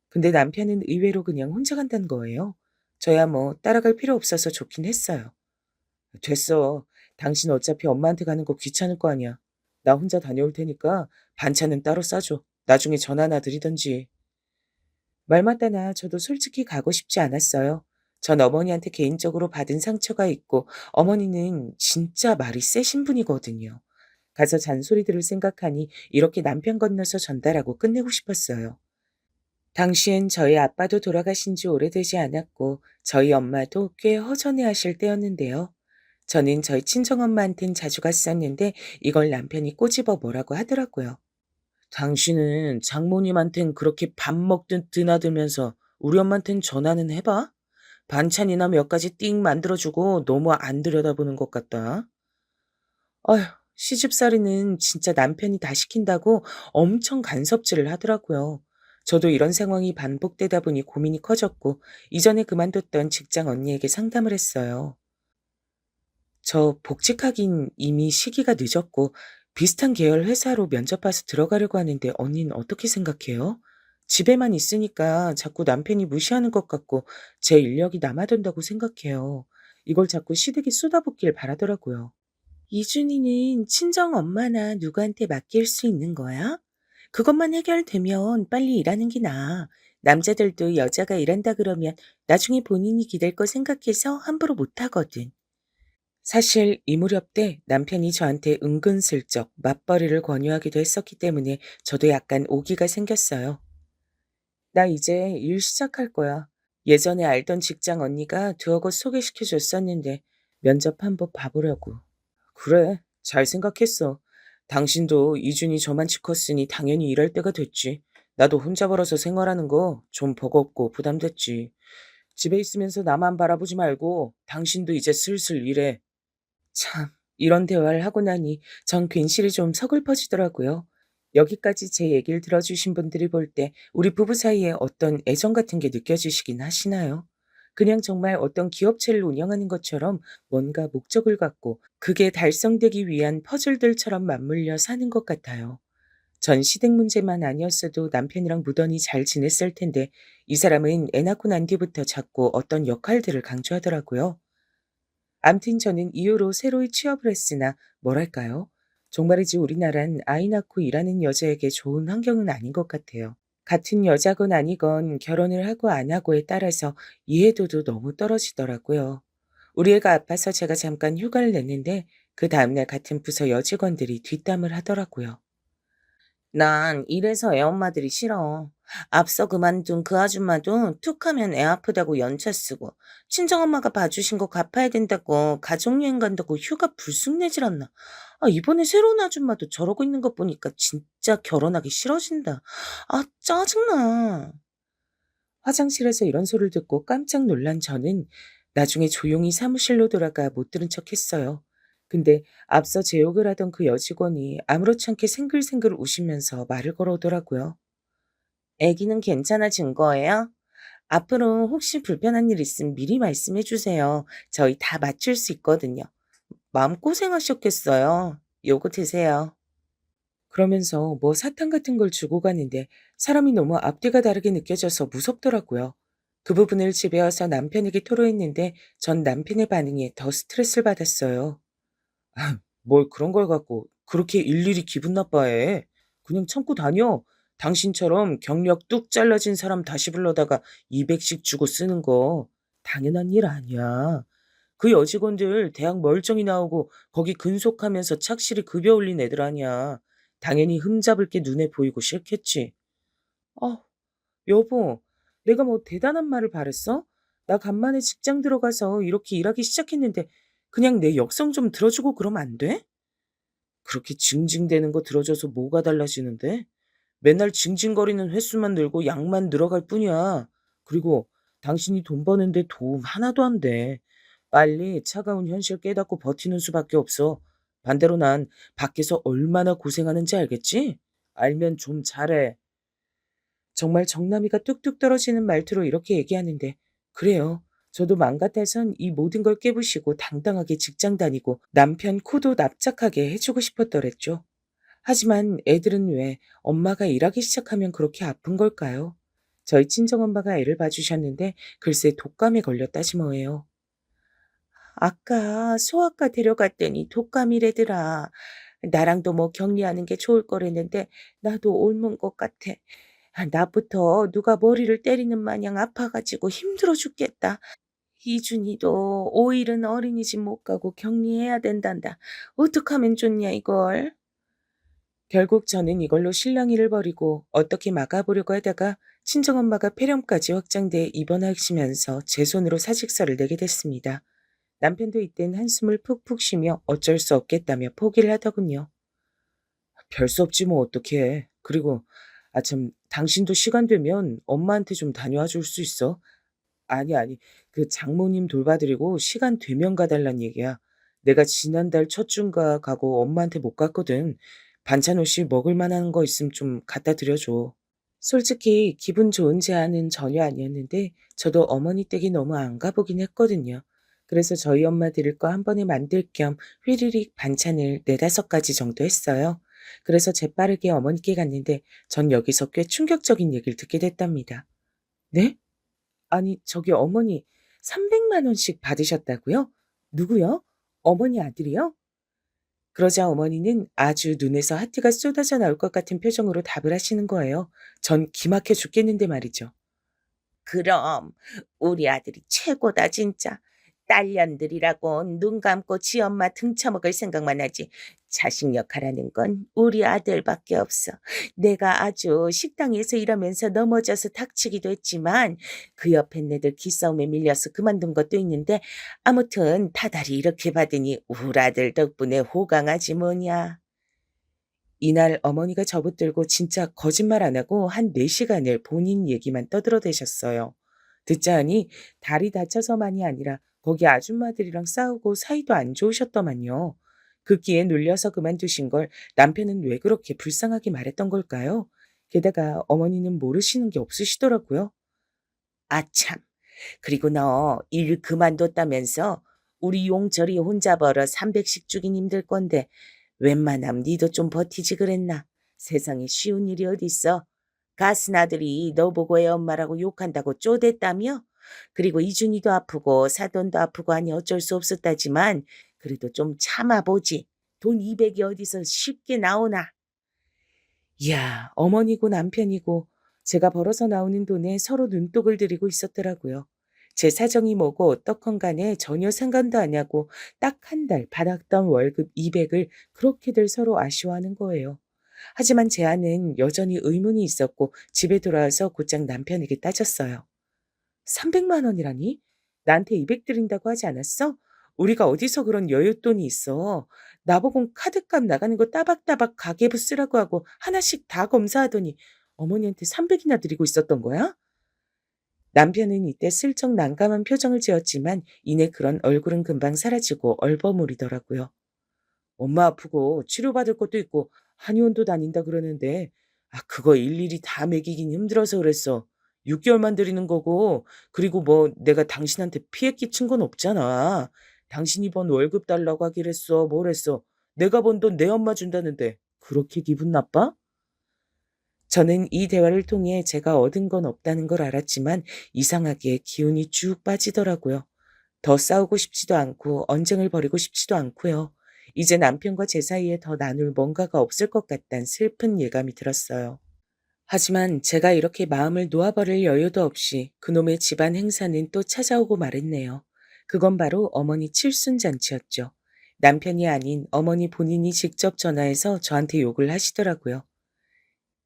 근데 남편은 의외로 그냥 혼자 간다는 거예요. 저야 뭐 따라갈 필요 없어서 좋긴 했어요. 됐어. 당신 어차피 엄마한테 가는 거 귀찮을 거 아니야. 나 혼자 다녀올 테니까 반찬은 따로 싸줘. 나중에 전화나 드리던지. 말 맞다나 저도 솔직히 가고 싶지 않았어요. 전 어머니한테 개인적으로 받은 상처가 있고 어머니는 진짜 말이 세신 분이거든요. 가서 잔소리 들을 생각하니 이렇게 남편 건너서 전달하고 끝내고 싶었어요. 당시엔 저희 아빠도 돌아가신 지 오래되지 않았고 저희 엄마도 꽤 허전해하실 때였는데요. 저는 저희 친정엄마한텐 자주 갔었는데 이걸 남편이 꼬집어 뭐라고 하더라고요. 당신은 장모님한텐 그렇게 밥 먹듯 드나들면서 우리 엄마한텐 전화는 해봐? 반찬이나 몇 가지 띵 만들어주고 너무 안 들여다보는 것 같다. 어휴, 시집살이는 진짜 남편이 다 시킨다고 엄청 간섭질을 하더라고요. 저도 이런 상황이 반복되다 보니 고민이 커졌고 이전에 그만뒀던 직장 언니에게 상담을 했어요. 저 복직하긴 이미 시기가 늦었고 비슷한 계열 회사로 면접 봐서 들어가려고 하는데 언니는 어떻게 생각해요? 집에만 있으니까 자꾸 남편이 무시하는 것 같고 제 인력이 남아돈다고 생각해요. 이걸 자꾸 시댁에 쏟아붓길 바라더라고요. 이준이는 친정 엄마나 누구한테 맡길 수 있는 거야? 그것만 해결되면 빨리 일하는 게 나아. 남자들도 여자가 일한다 그러면 나중에 본인이 기댈 거 생각해서 함부로 못 하거든. 사실 이 무렵 때 남편이 저한테 은근슬쩍 맞벌이를 권유하기도 했었기 때문에 저도 약간 오기가 생겼어요. 나 이제 일 시작할 거야. 예전에 알던 직장 언니가 두어 곳 소개시켜 줬었는데 면접 한번 봐보려고. 그래, 잘 생각했어. 당신도 이준이 저만치 컸으니 당연히 일할 때가 됐지. 나도 혼자 벌어서 생활하는 거 좀 버겁고 부담됐지. 집에 있으면서 나만 바라보지 말고 당신도 이제 슬슬 일해. 참, 이런 대화를 하고 나니 전 괜시리 좀 서글퍼지더라고요. 여기까지 제 얘기를 들어주신 분들이 볼 때 우리 부부 사이에 어떤 애정 같은 게 느껴지시긴 하시나요? 그냥 정말 어떤 기업체를 운영하는 것처럼 뭔가 목적을 갖고 그게 달성되기 위한 퍼즐들처럼 맞물려 사는 것 같아요. 전 시댁 문제만 아니었어도 남편이랑 무던히 잘 지냈을 텐데 이 사람은 애 낳고 난 뒤부터 자꾸 어떤 역할들을 강조하더라고요. 암튼 저는 이후로 새로이 취업을 했으나 뭐랄까요? 정말이지 우리나란 아이 낳고 일하는 여자에게 좋은 환경은 아닌 것 같아요. 같은 여자건 아니건 결혼을 하고 안 하고에 따라서 이해도도 너무 떨어지더라고요. 우리 애가 아파서 제가 잠깐 휴가를 냈는데 그 다음날 같은 부서 여직원들이 뒷담을 하더라고요. 난 이래서 애 엄마들이 싫어. 앞서 그만둔 그 아줌마도 툭하면 애 아프다고 연차 쓰고 친정엄마가 봐주신 거 갚아야 된다고 가족여행 간다고 휴가 불쑥 내질 않나. 아, 이번에 새로운 아줌마도 저러고 있는 거 보니까 진짜 결혼하기 싫어진다. 아, 짜증나. 화장실에서 이런 소리를 듣고 깜짝 놀란 저는 나중에 조용히 사무실로 돌아가 못 들은 척 했어요. 근데 앞서 제 욕을 하던 그 여직원이 아무렇지 않게 생글생글 웃으면서 말을 걸어오더라고요. "애기는 괜찮아진 거예요? 앞으로 혹시 불편한 일 있으면 미리 말씀해 주세요. 저희 다 맞출 수 있거든요. 마음고생하셨겠어요. 요거 드세요." 그러면서 뭐 사탕 같은 걸 주고 가는데 사람이 너무 앞뒤가 다르게 느껴져서 무섭더라고요. 그 부분을 집에 와서 남편에게 토로했는데 전 남편의 반응에 더 스트레스를 받았어요. 아, 뭘 그런 걸 갖고 그렇게 일일이 기분 나빠해. 그냥 참고 다녀. 당신처럼 경력 뚝 잘라진 사람 다시 불러다가 200씩 주고 쓰는 거 당연한 일 아니야. 그 여직원들 대학 멀쩡히 나오고 거기 근속하면서 착실히 급여 올린 애들 아니야. 당연히 흠잡을 게 눈에 보이고 싫겠지. 아, 여보, 내가 뭐 대단한 말을 바랬어? 나 간만에 직장 들어가서 이렇게 일하기 시작했는데 그냥 내 역성 좀 들어주고 그러면 안 돼? 그렇게 징징대는 거 들어줘서 뭐가 달라지는데? 맨날 징징거리는 횟수만 늘고 양만 늘어갈 뿐이야. 그리고 당신이 돈 버는데 도움 하나도 안 돼. 빨리 차가운 현실 깨닫고 버티는 수밖에 없어. 반대로 난 밖에서 얼마나 고생하는지 알겠지? 알면 좀 잘해. 정말 정나미가 뚝뚝 떨어지는 말투로 이렇게 얘기하는데, 그래요. 저도 맘 같아선 이 모든 걸 깨부시고 당당하게 직장 다니고 남편 코도 납작하게 해주고 싶었더랬죠. 하지만 애들은 왜 엄마가 일하기 시작하면 그렇게 아픈 걸까요? 저희 친정엄마가 애를 봐주셨는데 글쎄 독감에 걸렸다지 뭐예요. 아까 소아과 데려갔더니 독감이래더라. 나랑도 뭐 격리하는 게 좋을 거랬는데 나도 옮은 것 같아. 아, 나부터 누가 머리를 때리는 마냥 아파가지고 힘들어 죽겠다. 이준이도 5일은 어린이집 못 가고 격리해야 된단다. 어떡하면 좋냐 이걸. 결국 저는 이걸로 실랑이를 벌이고 어떻게 막아보려고 하다가 친정엄마가 폐렴까지 확장돼 입원하시면서 제 손으로 사직서를 내게 됐습니다. 남편도 이땐 한숨을 푹푹 쉬며 어쩔 수 없겠다며 포기를 하더군요. 별 수 없지 뭐 어떡해. 그리고 아 참 당신도 시간 되면 엄마한테 좀 다녀와 줄 수 있어? 아니, 아니. 그 장모님 돌봐드리고 시간 되면 가달란 얘기야. 내가 지난달 첫 주인가 가고 엄마한테 못 갔거든. 반찬 혹시 먹을 만한 거 있으면 좀 갖다 드려줘. 솔직히 기분 좋은 제안은 전혀 아니었는데 저도 어머니 댁이 너무 안 가보긴 했거든요. 그래서 저희 엄마 드릴 거 한 번에 만들 겸 휘리릭 반찬을 4~5가지 정도 했어요. 그래서 재빠르게 어머니께 갔는데 전 여기서 꽤 충격적인 얘기를 듣게 됐답니다. 네? 아니 저기 어머니 300만 원씩 받으셨다고요? 누구요? 어머니 아들이요? 그러자 어머니는 아주 눈에서 하트가 쏟아져 나올 것 같은 표정으로 답을 하시는 거예요. 전 기막혀 죽겠는데 말이죠. 그럼 우리 아들이 최고다 진짜. 딸년들이라고 눈 감고 지 엄마 등쳐먹을 생각만 하지. 자식 역할하는 건 우리 아들밖에 없어. 내가 아주 식당에서 일하면서 넘어져서 닥치기도 했지만 그 옆에 애들 기싸움에 밀려서 그만둔 것도 있는데 아무튼 다달이 이렇게 받으니 우리 아들 덕분에 호강하지 뭐냐. 이날 어머니가 접어들고 진짜 거짓말 안 하고 한 4시간을 본인 얘기만 떠들어대셨어요. 듣자 하니 다리 다쳐서만이 아니라 거기 아줌마들이랑 싸우고 사이도 안 좋으셨더만요. 그 기에 눌려서 그만두신 걸 남편은 왜 그렇게 불쌍하게 말했던 걸까요? 게다가 어머니는 모르시는 게 없으시더라고요. 아 참. 그리고 너 일 그만뒀다면서 우리 용철이 혼자 벌어 300씩 주긴 힘들 건데 웬만하면 니도 좀 버티지 그랬나? 세상에 쉬운 일이 어딨어? 가슨 아들이 너 보고 애 엄마라고 욕한다고 쪼댔다며? 그리고 이준이도 아프고 사돈도 아프고 하니 어쩔 수 없었다지만 그래도 좀 참아보지. 돈 200이 어디서 쉽게 나오나? 이야, 어머니고 남편이고 제가 벌어서 나오는 돈에 서로 눈독을 들이고 있었더라고요. 제 사정이 뭐고 어떻건 간에 전혀 상관도 안 하고 딱 한 달 받았던 월급 200을 그렇게들 서로 아쉬워하는 거예요. 하지만 제 안은 여전히 의문이 있었고 집에 돌아와서 곧장 남편에게 따졌어요. 300만 원이라니? 나한테 200 드린다고 하지 않았어? 우리가 어디서 그런 여윳돈이 있어. 나보곤 카드값 나가는 거 따박따박 가계부 쓰라고 하고 하나씩 다 검사하더니 어머니한테 300이나 드리고 있었던 거야? 남편은 이때 슬쩍 난감한 표정을 지었지만 이내 그런 얼굴은 금방 사라지고 얼버무리더라고요. 엄마 아프고 치료받을 것도 있고 한의원도 다닌다 그러는데 그거 일일이 다 먹이긴 힘들어서 그랬어. 6개월만 드리는 거고 그리고 뭐 내가 당신한테 피해 끼친 건 없잖아. 당신이 번 월급 달라고 하기로 했어. 뭘 했어. 내가 번 돈 내 엄마 준다는데 그렇게 기분 나빠? 저는 이 대화를 통해 제가 얻은 건 없다는 걸 알았지만 이상하게 기운이 쭉 빠지더라고요. 더 싸우고 싶지도 않고 언쟁을 벌이고 싶지도 않고요. 이제 남편과 제 사이에 더 나눌 뭔가가 없을 것 같단 슬픈 예감이 들었어요. 하지만 제가 이렇게 마음을 놓아버릴 여유도 없이 그놈의 집안 행사는 또 찾아오고 말했네요. 그건 바로 어머니 칠순잔치였죠. 남편이 아닌 어머니 본인이 직접 전화해서 저한테 욕을 하시더라고요.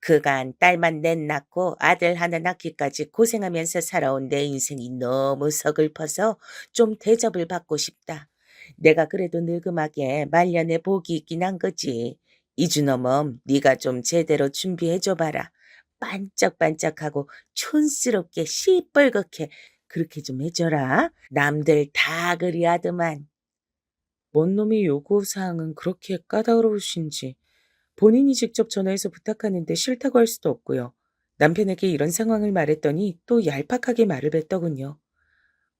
그간 딸만 넷 낳고 아들 하나 낳기까지 고생하면서 살아온 내 인생이 너무 서글퍼서 좀 대접을 받고 싶다. 내가 그래도 늙음하게 말년에 복이 있긴 한 거지. 이준어멈 네가 좀 제대로 준비해줘봐라. 반짝반짝하고 촌스럽게 시뻘겋게 그렇게 좀 해줘라. 남들 다 그리 하더만. 뭔 놈의 요구사항은 그렇게 까다로우신지. 본인이 직접 전화해서 부탁하는데 싫다고 할 수도 없고요. 남편에게 이런 상황을 말했더니 또 얄팍하게 말을 뱉더군요.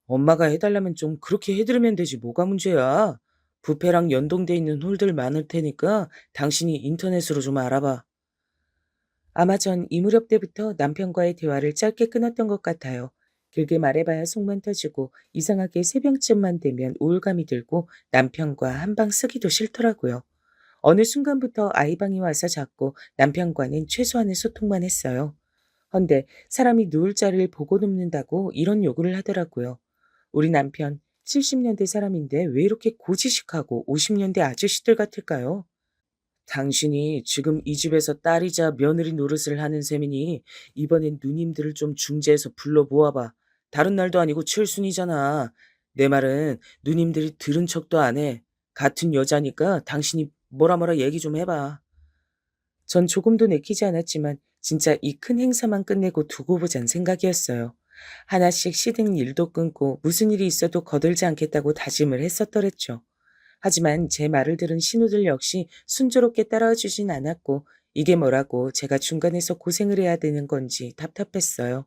엄마가 해달라면 좀 그렇게 해드리면 되지 뭐가 문제야. 부페랑 연동돼 있는 홀들 많을 테니까 당신이 인터넷으로 좀 알아봐. 아마 전 이 무렵 때부터 남편과의 대화를 짧게 끊었던 것 같아요. 길게 말해봐야 속만 터지고 이상하게 새벽쯤만 되면 우울감이 들고 남편과 한방 쓰기도 싫더라고요. 어느 순간부터 아이방에 와서 자꾸 남편과는 최소한의 소통만 했어요. 헌데 사람이 누울 자리를 보고 눕는다고 이런 요구를 하더라고요. 우리 남편 70년대 사람인데 왜 이렇게 고지식하고 50년대 아저씨들 같을까요? 당신이 지금 이 집에서 딸이자 며느리 노릇을 하는 셈이니 이번엔 누님들을 좀 중재해서 불러 모아봐. 다른 날도 아니고 칠순이잖아. 내 말은 누님들이 들은 척도 안 해. 같은 여자니까 당신이 뭐라 얘기 좀 해봐. 전 조금도 내키지 않았지만 진짜 이 큰 행사만 끝내고 두고 보잔 생각이었어요. 하나씩 시든 일도 끊고 무슨 일이 있어도 거들지 않겠다고 다짐을 했었더랬죠. 하지만 제 말을 들은 신우들 역시 순조롭게 따라와 주진 않았고 이게 뭐라고 제가 중간에서 고생을 해야 되는 건지 답답했어요.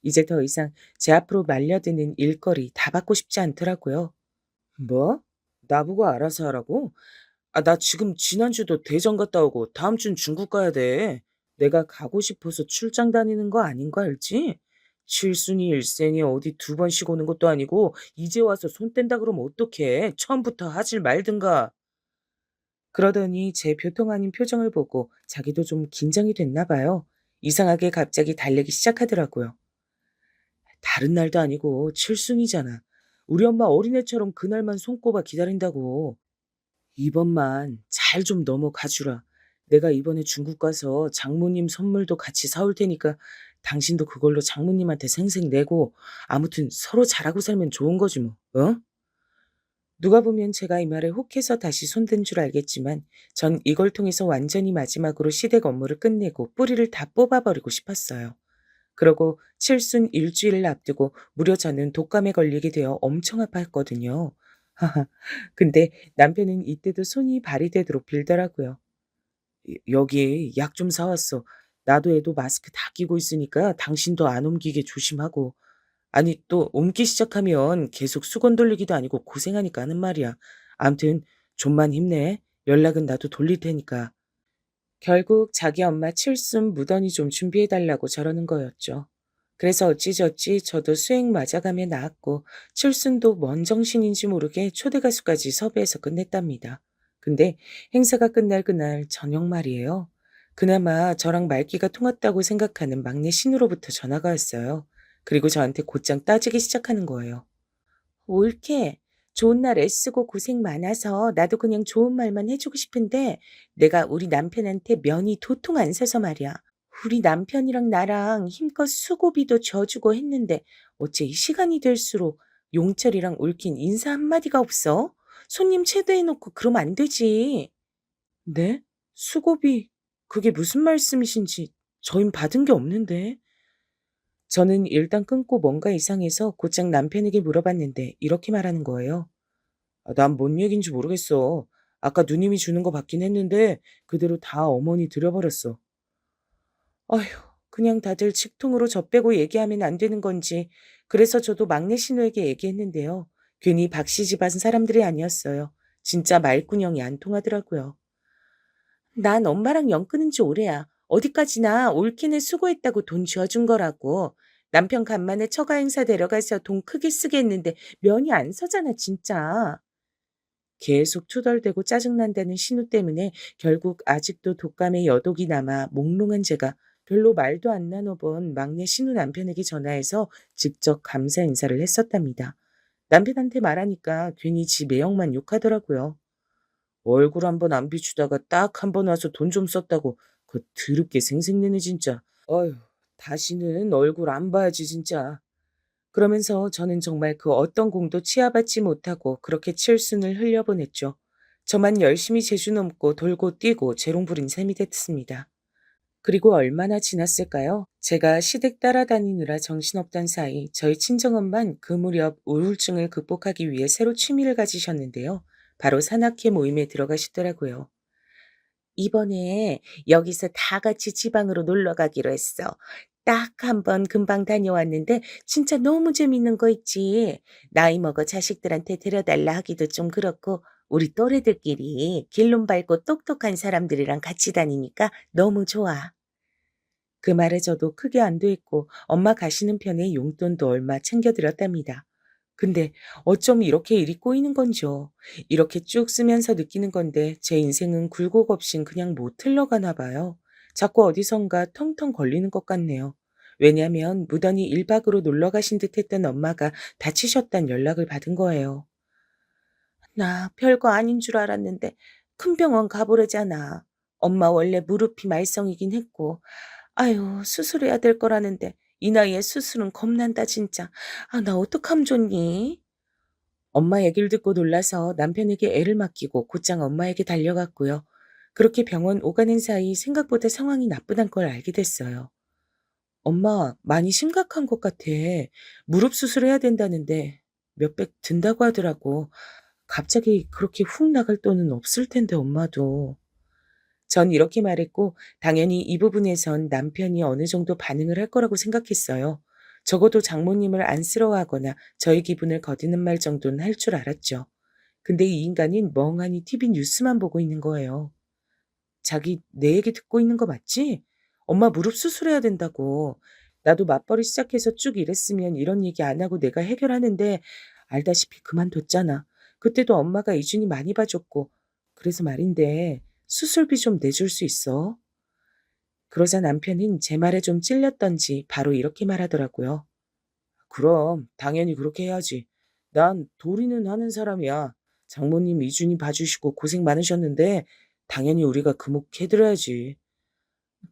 이제 더 이상 제 앞으로 말려드는 일거리 다 받고 싶지 않더라고요. 뭐? 나보고 알아서 하라고? 나 지금 지난주도 대전 갔다 오고 다음 준 중국 가야 돼. 내가 가고 싶어서 출장 다니는 거 아닌 거 알지? 칠순이 일생에 어디 2번씩 오는 것도 아니고 이제 와서 손 뗀다 그러면 어떡해. 처음부터 하질 말든가. 그러더니 제 교통 아닌 표정을 보고 자기도 좀 긴장이 됐나 봐요. 이상하게 갑자기 달래기 시작하더라고요. 다른 날도 아니고 칠순이잖아. 우리 엄마 어린애처럼 그날만 손꼽아 기다린다고. 이번만 잘 좀 넘어가 주라. 내가 이번에 중국 가서 장모님 선물도 같이 사올 테니까 당신도 그걸로 장모님한테 생색 내고 아무튼 서로 잘하고 살면 좋은 거지 뭐. 어? 누가 보면 제가 이 말에 혹해서 다시 손댄 줄 알겠지만 전 이걸 통해서 완전히 마지막으로 시댁 업무를 끝내고 뿌리를 다 뽑아버리고 싶었어요. 그러고 칠순 일주일을 앞두고 무려 저는 독감에 걸리게 되어 엄청 아팠거든요. 하하. 근데 남편은 이때도 손이 발이 되도록 빌더라고요. 여기 약 좀 사왔어. 나도 애도 마스크 다 끼고 있으니까 당신도 안 옮기게 조심하고. 아니 또 옮기 시작하면 계속 수건 돌리기도 아니고 고생하니까 하는 말이야. 암튼 좀만 힘내. 연락은 나도 돌릴 테니까. 결국 자기 엄마 칠순 무더니 좀 준비해 달라고 저러는 거였죠. 그래서 어찌저찌 저도 수행 맞아가며 나았고 칠순도 뭔 정신인지 모르게 초대 가수까지 섭외해서 끝냈답니다. 근데 행사가 끝날 그날 저녁 말이에요. 그나마 저랑 말귀가 통했다고 생각하는 막내 신우로부터 전화가 왔어요. 그리고 저한테 곧장 따지기 시작하는 거예요. 옳게. 좋은 날 애쓰고 고생 많아서 나도 그냥 좋은 말만 해주고 싶은데 내가 우리 남편한테 면이 도통 안 서서 말이야. 우리 남편이랑 나랑 힘껏 수고비도 져주고 했는데 어째 이 시간이 될수록 용철이랑 얽힌 인사 한마디가 없어? 손님 초대해놓고 그러면 안 되지. 네? 수고비, 그게 무슨 말씀이신지 저흰 받은 게 없는데. 저는 일단 끊고 뭔가 이상해서 곧장 남편에게 물어봤는데 이렇게 말하는 거예요. 아, 난 뭔 얘기인지 모르겠어. 아까 누님이 주는 거 받긴 했는데 그대로 다 어머니 드려버렸어. 아휴, 그냥 다들 직통으로 저 빼고 얘기하면 안 되는 건지. 그래서 저도 막내 신우에게 얘기했는데요. 괜히 박씨 집안 사람들이 아니었어요. 진짜 말군형이 안 통하더라고요. 난 엄마랑 연 끊은 지 오래야. 어디까지나 옳기는 수고했다고 돈 쥐어준 거라고. 남편 간만에 처가 행사 데려가서 돈 크게 쓰게 했는데 면이 안 서잖아, 진짜. 계속 투덜대고 짜증난다는 신우 때문에 결국 아직도 독감에 여독이 남아 몽롱한 제가 별로 말도 안 나눠본 막내 신우 남편에게 전화해서 직접 감사 인사를 했었답니다. 남편한테 말하니까 괜히 지 매형만 욕하더라고요. 얼굴 한번 안 비추다가 딱 한 번 와서 돈 좀 썼다고 그 더럽게 생색내네 진짜. 어휴, 다시는 얼굴 안 봐야지 진짜. 그러면서 저는 정말 그 어떤 공도 치아받지 못하고 그렇게 칠순을 흘려보냈죠. 저만 열심히 제주 넘고 돌고 뛰고 재롱부린 셈이 됐습니다. 그리고 얼마나 지났을까요? 제가 시댁 따라다니느라 정신없던 사이 저희 친정엄만 그 무렵 우울증을 극복하기 위해 새로 취미를 가지셨는데요. 바로 산악회 모임에 들어가시더라고요. 이번에 여기서 다 같이 지방으로 놀러 가기로 했어. 딱 한 번 금방 다녀왔는데 진짜 너무 재밌는 거 있지. 나이 먹어 자식들한테 데려달라 하기도 좀 그렇고 우리 또래들끼리 길론 밝고 똑똑한 사람들이랑 같이 다니니까 너무 좋아. 그 말에 저도 크게 안도했고 엄마 가시는 편에 용돈도 얼마 챙겨드렸답니다. 근데 어쩜 이렇게 일이 꼬이는 건지요. 이렇게 쭉 쓰면서 느끼는 건데 제 인생은 굴곡 없인 그냥 못 흘러가나 봐요. 자꾸 어디선가 텅텅 걸리는 것 같네요. 왜냐면 무던히 1박으로 놀러 가신 듯 했던 엄마가 다치셨단 연락을 받은 거예요. 나 별거 아닌 줄 알았는데 큰 병원 가보려잖아. 엄마 원래 무릎이 말썽이긴 했고 아유 수술해야 될 거라는데 이 나이에 수술은 겁난다 진짜. 아 나 어떡하면 좋니? 엄마 얘기를 듣고 놀라서 남편에게 애를 맡기고 곧장 엄마에게 달려갔고요. 그렇게 병원 오가는 사이 생각보다 상황이 나쁘단 걸 알게 됐어요. 엄마 많이 심각한 것 같아. 무릎 수술해야 된다는데 몇백 든다고 하더라고. 갑자기 그렇게 훅 나갈 돈은 없을 텐데 엄마도. 전 이렇게 말했고 당연히 이 부분에선 남편이 어느 정도 반응을 할 거라고 생각했어요. 적어도 장모님을 안쓰러워하거나 저의 기분을 거두는 말 정도는 할 줄 알았죠. 근데 이 인간은 멍하니 TV 뉴스만 보고 있는 거예요. 자기 내 얘기 듣고 있는 거 맞지? 엄마 무릎 수술해야 된다고. 나도 맞벌이 시작해서 쭉 일했으면 이런 얘기 안 하고 내가 해결하는데 알다시피 그만뒀잖아. 그때도 엄마가 이준이 많이 봐줬고. 그래서 말인데 수술비 좀 내줄 수 있어? 그러자 남편은 제 말에 좀 찔렸던지 바로 이렇게 말하더라고요. 그럼 당연히 그렇게 해야지. 난 도리는 하는 사람이야. 장모님 이준이 봐주시고 고생 많으셨는데 당연히 우리가 금옥해드려야지.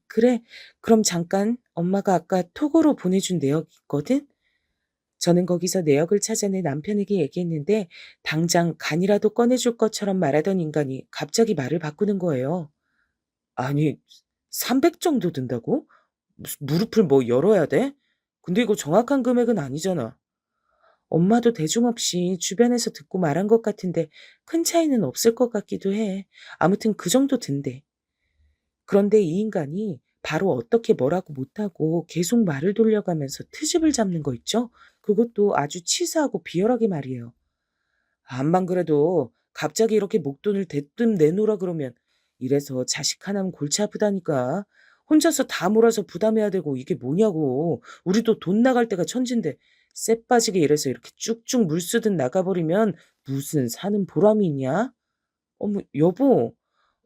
그래, 그럼 잠깐 엄마가 아까 톡으로 보내준 내역 있거든? 저는 거기서 내역을 찾아내 남편에게 얘기했는데 당장 간이라도 꺼내줄 것처럼 말하던 인간이 갑자기 말을 바꾸는 거예요. 아니, 300 정도 든다고? 무릎을 뭐 열어야 돼? 근데 이거 정확한 금액은 아니잖아. 엄마도 대중 없이 주변에서 듣고 말한 것 같은데 큰 차이는 없을 것 같기도 해. 아무튼 그 정도 든대. 그런데 이 인간이 바로 어떻게 뭐라고 못하고 계속 말을 돌려가면서 트집을 잡는 거 있죠? 그것도 아주 치사하고 비열하게 말이에요. 암만 그래도 갑자기 이렇게 목돈을 대뜸 내놓으라 그러면 이래서 자식 하나면 골치 아프다니까. 혼자서 다 몰아서 부담해야 되고 이게 뭐냐고. 우리도 돈 나갈 때가 천진데 쎄 빠지게 이래서 이렇게 쭉쭉 물쓰듯 나가버리면 무슨 사는 보람이 있냐? 어머, 여보,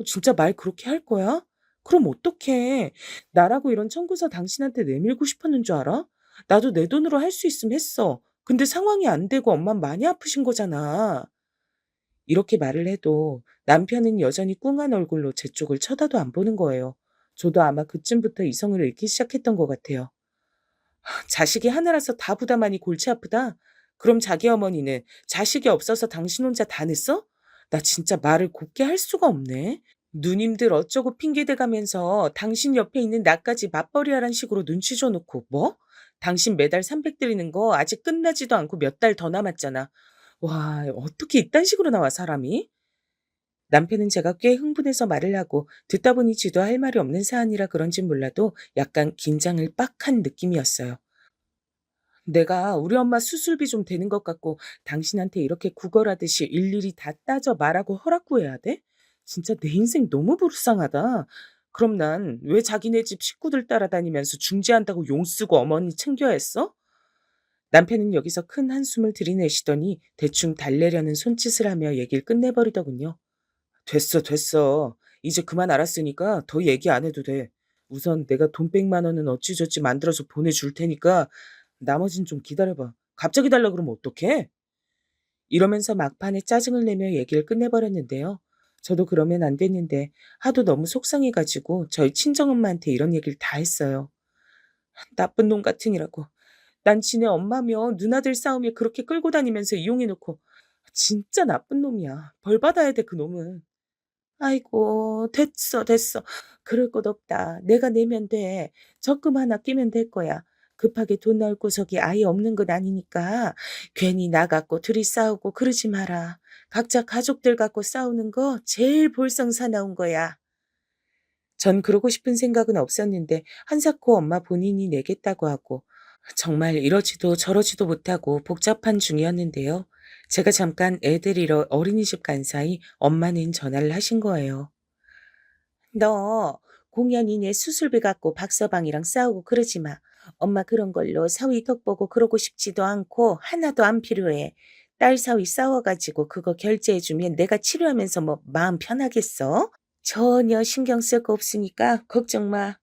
진짜 말 그렇게 할 거야? 그럼 어떡해. 나라고 이런 청구서 당신한테 내밀고 싶었는 줄 알아? 나도 내 돈으로 할 수 있으면 했어. 근데 상황이 안 되고 엄만 많이 아프신 거잖아. 이렇게 말을 해도 남편은 여전히 꿍한 얼굴로 제 쪽을 쳐다도 안 보는 거예요. 저도 아마 그쯤부터 이성을 잃기 시작했던 것 같아요. 자식이 하나라서 다 부담하니 골치 아프다? 그럼 자기 어머니는 자식이 없어서 당신 혼자 다 냈어? 나 진짜 말을 곱게 할 수가 없네. 누님들 어쩌고 핑계대가면서 당신 옆에 있는 나까지 맞벌이하란 식으로 눈치 줘놓고 뭐? 당신 매달 300 드리는 거 아직 끝나지도 않고 몇 달 더 남았잖아. 와, 어떻게 이딴 식으로 나와 사람이? 남편은 제가 꽤 흥분해서 말을 하고 듣다 보니 지도 할 말이 없는 사안이라 그런진 몰라도 약간 긴장을 빡 한 느낌이었어요. 내가 우리 엄마 수술비 좀 되는 것 같고 당신한테 이렇게 구걸하듯이 일일이 다 따져 말하고 허락 구해야 돼? 진짜 내 인생 너무 불쌍하다. 그럼 난 왜 자기네 집 식구들 따라다니면서 중재한다고 용 쓰고 어머니 챙겨야 했어? 남편은 여기서 큰 한숨을 들이내시더니 대충 달래려는 손짓을 하며 얘기를 끝내버리더군요. 됐어, 됐어. 이제 그만 알았으니까 더 얘기 안 해도 돼. 우선 내가 돈 100만 원은 어찌저찌 만들어서 보내줄 테니까 나머진 좀 기다려봐. 갑자기 달라 그러면 어떡해? 이러면서 막판에 짜증을 내며 얘기를 끝내버렸는데요. 저도 그러면 안 됐는데 하도 너무 속상해가지고 저희 친정엄마한테 이런 얘기를 다 했어요. 나쁜 놈 같으니라고. 난 지네 엄마며 누나들 싸움에 그렇게 끌고 다니면서 이용해놓고 진짜 나쁜 놈이야. 벌 받아야 돼, 그 놈은. 아이고, 됐어, 됐어. 그럴 것 없다. 내가 내면 돼. 적금 하나 끼면 될 거야. 급하게 돈 나올 구석이 아예 없는 건 아니니까 괜히 나 갖고 둘이 싸우고 그러지 마라. 각자 가족들 갖고 싸우는 거 제일 볼성사나운 거야. 전 그러고 싶은 생각은 없었는데 한사코 엄마 본인이 내겠다고 하고 정말 이러지도 저러지도 못하고 복잡한 중이었는데요. 제가 잠깐 애 데리러 어린이집 간 사이 엄마는 전화를 하신 거예요. 너 공연이 내 수술비 갖고 박서방이랑 싸우고 그러지 마. 엄마 그런 걸로 사위 덕 보고 그러고 싶지도 않고 하나도 안 필요해. 딸 사위 싸워가지고 그거 결제해주면 내가 치료하면서 뭐 마음 편하겠어? 전혀 신경 쓸 거 없으니까 걱정 마.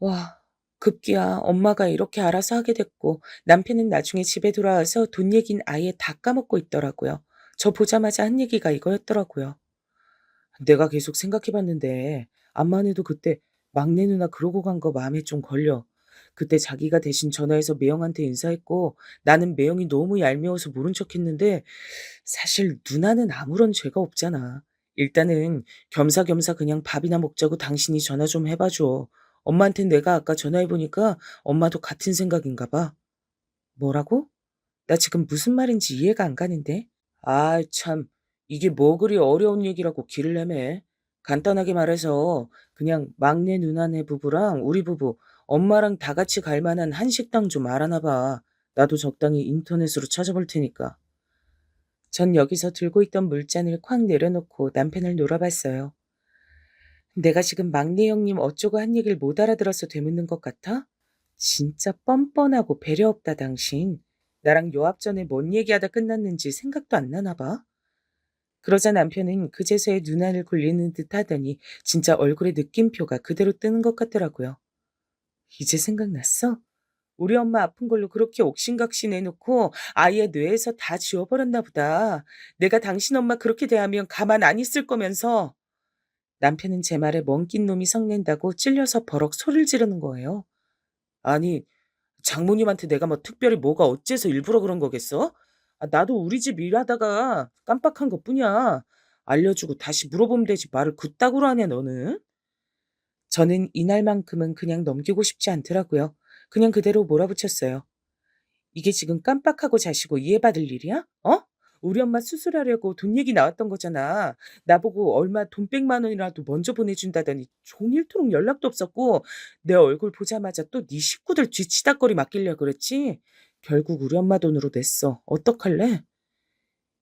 와, 급기야 엄마가 이렇게 알아서 하게 됐고 남편은 나중에 집에 돌아와서 돈 얘긴 아예 다 까먹고 있더라고요. 저 보자마자 한 얘기가 이거였더라고요. 내가 계속 생각해봤는데 암만 해도 그때 막내 누나 그러고 간 거 마음에 좀 걸려. 그때 자기가 대신 전화해서 매형한테 인사했고 나는 매형이 너무 얄미워서 모른 척했는데 사실 누나는 아무런 죄가 없잖아. 일단은 겸사겸사 그냥 밥이나 먹자고 당신이 전화 좀 해봐줘. 엄마한텐 내가 아까 전화해보니까 엄마도 같은 생각인가 봐. 뭐라고? 나 지금 무슨 말인지 이해가 안 가는데? 아, 참. 이게 뭐 그리 어려운 얘기라고 길을 내매. 간단하게 말해서 그냥 막내 누나네 부부랑 우리 부부, 엄마랑 다 같이 갈 만한 한식당 좀 알아나 봐. 나도 적당히 인터넷으로 찾아볼 테니까. 전 여기서 들고 있던 물잔을 콱 내려놓고 남편을 놀아봤어요. 내가 지금 막내 형님 어쩌고 한 얘기를 못 알아들어서 되묻는 것 같아? 진짜 뻔뻔하고 배려 없다, 당신. 나랑 요압 전에 뭔 얘기하다 끝났는지 생각도 안 나나 봐. 그러자 남편은 그제서야 눈알을 굴리는 듯 하더니 진짜 얼굴에 느낌표가 그대로 뜨는 것 같더라고요. 이제 생각났어? 우리 엄마 아픈 걸로 그렇게 옥신각신해놓고 아예 뇌에서 다 지워버렸나 보다. 내가 당신 엄마 그렇게 대하면 가만 안 있을 거면서. 남편은 제 말에 멍낀 놈이 성낸다고 찔려서 버럭 소리를 지르는 거예요. 아니, 장모님한테 내가 뭐 특별히 뭐가 어째서 일부러 그런 거겠어? 나도 우리 집 일하다가 깜빡한 것뿐이야. 알려주고 다시 물어보면 되지 말을 그따구로 하냐 너는? 저는 이날만큼은 그냥 넘기고 싶지 않더라고요. 그냥 그대로 몰아붙였어요. 이게 지금 깜빡하고 자시고 이해받을 일이야? 어? 우리 엄마 수술하려고 돈 얘기 나왔던 거잖아. 나보고 얼마 돈 100만 원이라도 먼저 보내준다더니 종일토록 연락도 없었고 내 얼굴 보자마자 또 네 식구들 뒤치다꺼리 맡기려고 그랬지? 결국 우리 엄마 돈으로 냈어. 어떡할래?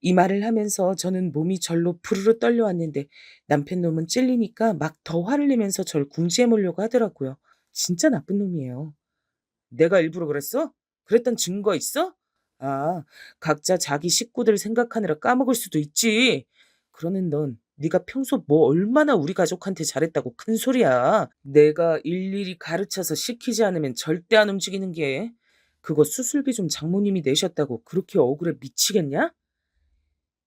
이 말을 하면서 저는 몸이 절로 부르르 떨려왔는데 남편 놈은 찔리니까 막 더 화를 내면서 절 궁지에 몰려고 하더라고요. 진짜 나쁜 놈이에요. 내가 일부러 그랬어? 그랬던 증거 있어? 아, 각자 자기 식구들 생각하느라 까먹을 수도 있지. 그러는 넌 네가 평소 뭐 얼마나 우리 가족한테 잘했다고 큰 소리야. 내가 일일이 가르쳐서 시키지 않으면 절대 안 움직이는 게. 그거 수술비 좀 장모님이 내셨다고 그렇게 억울해 미치겠냐?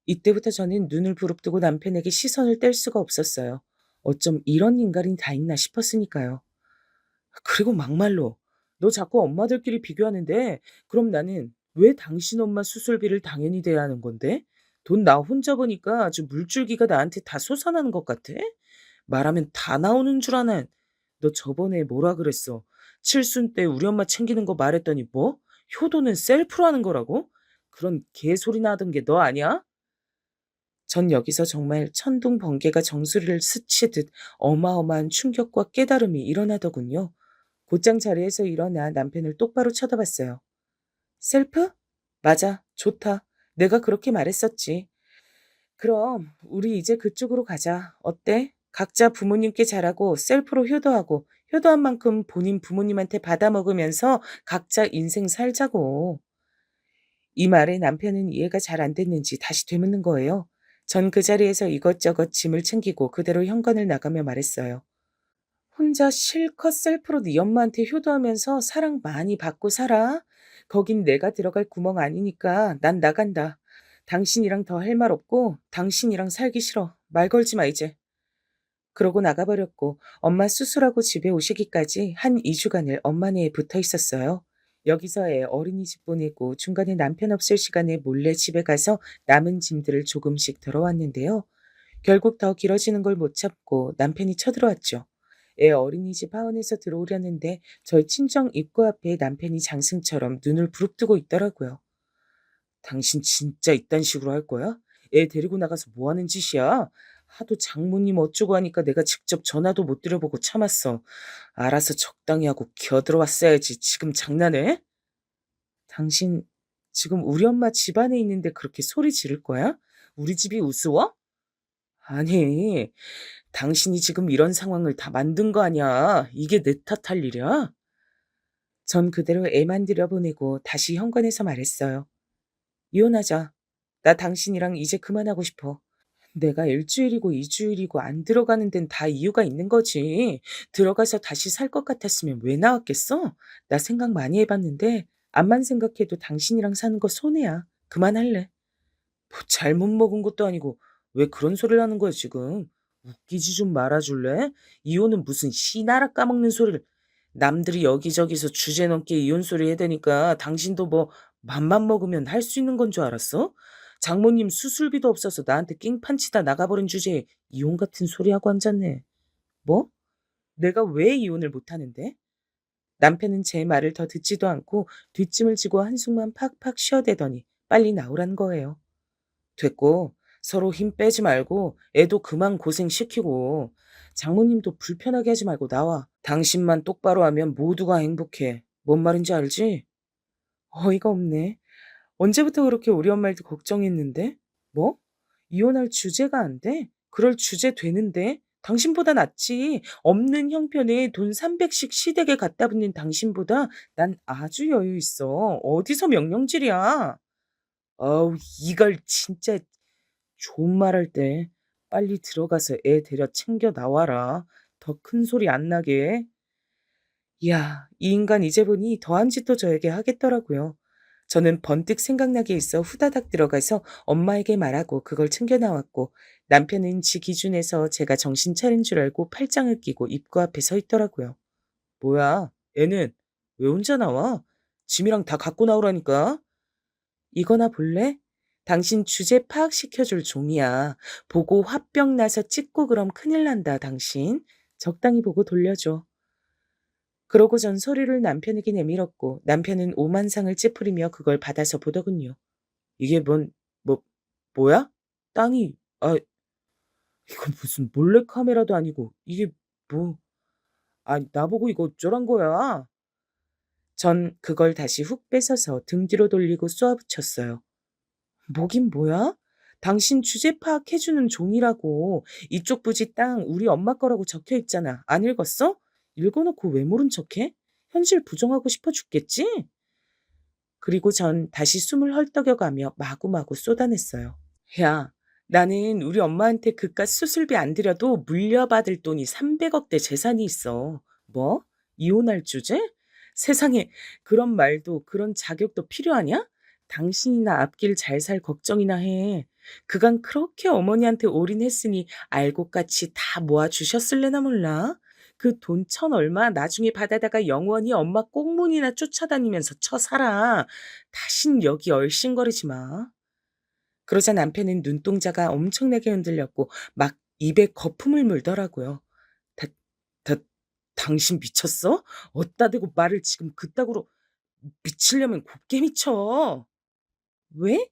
이때부터 저는 눈을 부릅뜨고 남편에게 시선을 뗄 수가 없었어요. 어쩜 이런 인간이 다 있나 싶었으니까요. 그리고 막말로 "너 자꾸 엄마들끼리 비교하는데 그럼 나는 왜 당신 엄마 수술비를 당연히 대야 하는 건데? 돈 나 혼자 버니까 아주 물줄기가 나한테 다 솟아나는 것 같아? 말하면 다 나오는 줄 아나. 너 저번에 뭐라 그랬어? 칠순 때 우리 엄마 챙기는 거 말했더니 뭐? 효도는 셀프로 하는 거라고? 그런 개소리나 하던 게 너 아니야?" 전 여기서 정말 천둥 번개가 정수리를 스치듯 어마어마한 충격과 깨달음이 일어나더군요. 곧장 자리에서 일어나 남편을 똑바로 쳐다봤어요. 셀프? 맞아. 좋다. 내가 그렇게 말했었지. 그럼 우리 이제 그쪽으로 가자. 어때? 각자 부모님께 잘하고 셀프로 효도하고 효도한 만큼 본인 부모님한테 받아먹으면서 각자 인생 살자고. 이 말에 남편은 이해가 잘 안 됐는지 다시 되묻는 거예요. 전 그 자리에서 이것저것 짐을 챙기고 그대로 현관을 나가며 말했어요. 혼자 실컷 셀프로 네 엄마한테 효도하면서 사랑 많이 받고 살아. 거긴 내가 들어갈 구멍 아니니까 난 나간다. 당신이랑 더 할 말 없고 당신이랑 살기 싫어. 말 걸지 마 이제. 그러고 나가버렸고 엄마 수술하고 집에 오시기까지 한 2주간을 엄마네에 붙어 있었어요. 여기서 애 어린이집 보내고 중간에 남편 없을 시간에 몰래 집에 가서 남은 짐들을 조금씩 덜어왔는데요. 결국 더 길어지는 걸 못 참고 남편이 쳐들어왔죠. 애 어린이집 하원에서 들어오려는데 저희 친정 입구 앞에 남편이 장승처럼 눈을 부릅뜨고 있더라고요. 당신 진짜 이딴 식으로 할 거야? 애 데리고 나가서 뭐 하는 짓이야? 하도 장모님 어쩌고 하니까 내가 직접 전화도 못 드려보고 참았어. 알아서 적당히 하고 기어들어왔어야지. 지금 장난해? 당신 지금 우리 엄마 집 안에 있는데 그렇게 소리 지를 거야? 우리 집이 우스워? 아니, 당신이 지금 이런 상황을 다 만든 거 아니야. 이게 내 탓할 일이야? 전 그대로 애만 들여보내고 다시 현관에서 말했어요. 이혼하자. 나 당신이랑 이제 그만하고 싶어. 내가 일주일이고 이주일이고 안 들어가는 데는 다 이유가 있는 거지. 들어가서 다시 살 것 같았으면 왜 나왔겠어? 나 생각 많이 해봤는데 암만 생각해도 당신이랑 사는 거 손해야. 그만할래. 뭐 잘못 먹은 것도 아니고 왜 그런 소리를 하는 거야 지금. 웃기지 좀 말아줄래? 이혼은 무슨 씨나라 까먹는 소리를. 남들이 여기저기서 주제 넘게 이혼 소리 해대니까 당신도 뭐 맘만 먹으면 할 수 있는 건 줄 알았어? 장모님 수술비도 없어서 나한테 깽판치다 나가버린 주제에 이혼 같은 소리 하고 앉았네. 뭐? 내가 왜 이혼을 못하는데? 남편은 제 말을 더 듣지도 않고 뒷짐을 지고 한숨만 팍팍 쉬어대더니 빨리 나오라는 거예요. 됐고 서로 힘 빼지 말고 애도 그만 고생시키고 장모님도 불편하게 하지 말고 나와. 당신만 똑바로 하면 모두가 행복해. 뭔 말인지 알지? 어이가 없네. 언제부터 그렇게 우리 엄마를 걱정했는데? 뭐? 이혼할 주제가 안 돼? 그럴 주제 되는데? 당신보다 낫지. 없는 형편에 돈 300씩 시댁에 갖다 붙는 당신보다 난 아주 여유 있어. 어디서 명령질이야? 어우, 이걸 진짜 좋은 말할 때 빨리 들어가서 애 데려 챙겨 나와라. 더 큰 소리 안 나게. 이야, 이 인간 이제 보니 더한 짓도 저에게 하겠더라고요. 저는 번뜩 생각나게 있어 후다닥 들어가서 엄마에게 말하고 그걸 챙겨 나왔고 남편은 지 기준에서 제가 정신 차린 줄 알고 팔짱을 끼고 입구 앞에 서 있더라고요. 뭐야, 애는 왜 혼자 나와? 짐이랑 다 갖고 나오라니까. 이거나 볼래? 당신 주제 파악시켜줄 종이야. 보고 화병 나서 찍고 그럼 큰일 난다, 당신. 적당히 보고 돌려줘. 그러고 전 서류를 남편에게 내밀었고 남편은 오만상을 찌푸리며 그걸 받아서 보더군요. 이게 뭐, 뭐야? 땅이, 이건 무슨 몰래카메라도 아니고, 이게 뭐, 나보고 이거 어쩌란 거야? 전 그걸 다시 훅 뺏어서 등 뒤로 돌리고 쏘아붙였어요. 뭐긴 뭐야? 당신 주제 파악해주는 종이라고. 이쪽 부지 땅 우리 엄마 거라고 적혀 있잖아. 안 읽었어? 읽어놓고 왜 모른 척해? 현실 부정하고 싶어 죽겠지? 그리고 전 다시 숨을 헐떡여가며 마구마구 쏟아냈어요. 야, 나는 우리 엄마한테 그깟 수술비 안 들여도 물려받을 돈이 300억대 재산이 있어. 뭐? 이혼할 주제? 세상에 그런 말도 그런 자격도 필요하냐? 당신이나 앞길 잘 살 걱정이나 해. 그간 그렇게 어머니한테 올인했으니 알곡같이 다 모아주셨을래나 몰라. 그 돈 천 얼마 나중에 받아다가 영원히 엄마 꽁문이나 쫓아다니면서 쳐살아. 다신 여기 얼씬거리지 마. 그러자 남편은 눈동자가 엄청나게 흔들렸고 막 입에 거품을 물더라고요. 다, 다, 당신 미쳤어? 어따 대고 말을 지금 그따구로 미치려면 곱게 미쳐. 왜?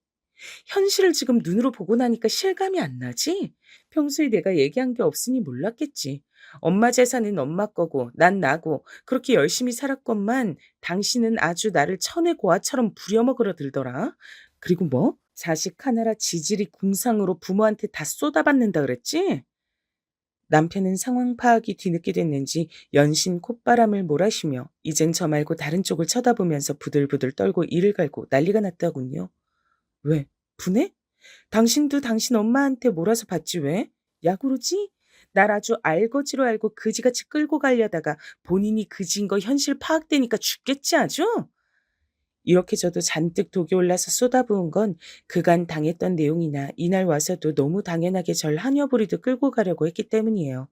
현실을 지금 눈으로 보고 나니까 실감이 안 나지? 평소에 내가 얘기한 게 없으니 몰랐겠지. 엄마 재산은 엄마 거고 난 나고 그렇게 열심히 살았건만 당신은 아주 나를 천의 고아처럼 부려먹으려 들더라. 그리고 뭐? 자식 하나라 지질이 궁상으로 부모한테 다 쏟아받는다 그랬지? 남편은 상황 파악이 뒤늦게 됐는지 연신 콧바람을 몰아쉬며 이젠 저 말고 다른 쪽을 쳐다보면서 부들부들 떨고 이를 갈고 난리가 났다군요. 왜? 분해? 당신도 당신 엄마한테 몰아서 받지 왜? 야구르지? 날 아주 알거지로 알고 그지같이 끌고 가려다가 본인이 그지인 거 현실 파악되니까 죽겠지 아주? 이렇게 저도 잔뜩 독이 올라서 쏟아부은 건 그간 당했던 내용이나 이날 와서도 너무 당연하게 절 한여부리도 끌고 가려고 했기 때문이에요.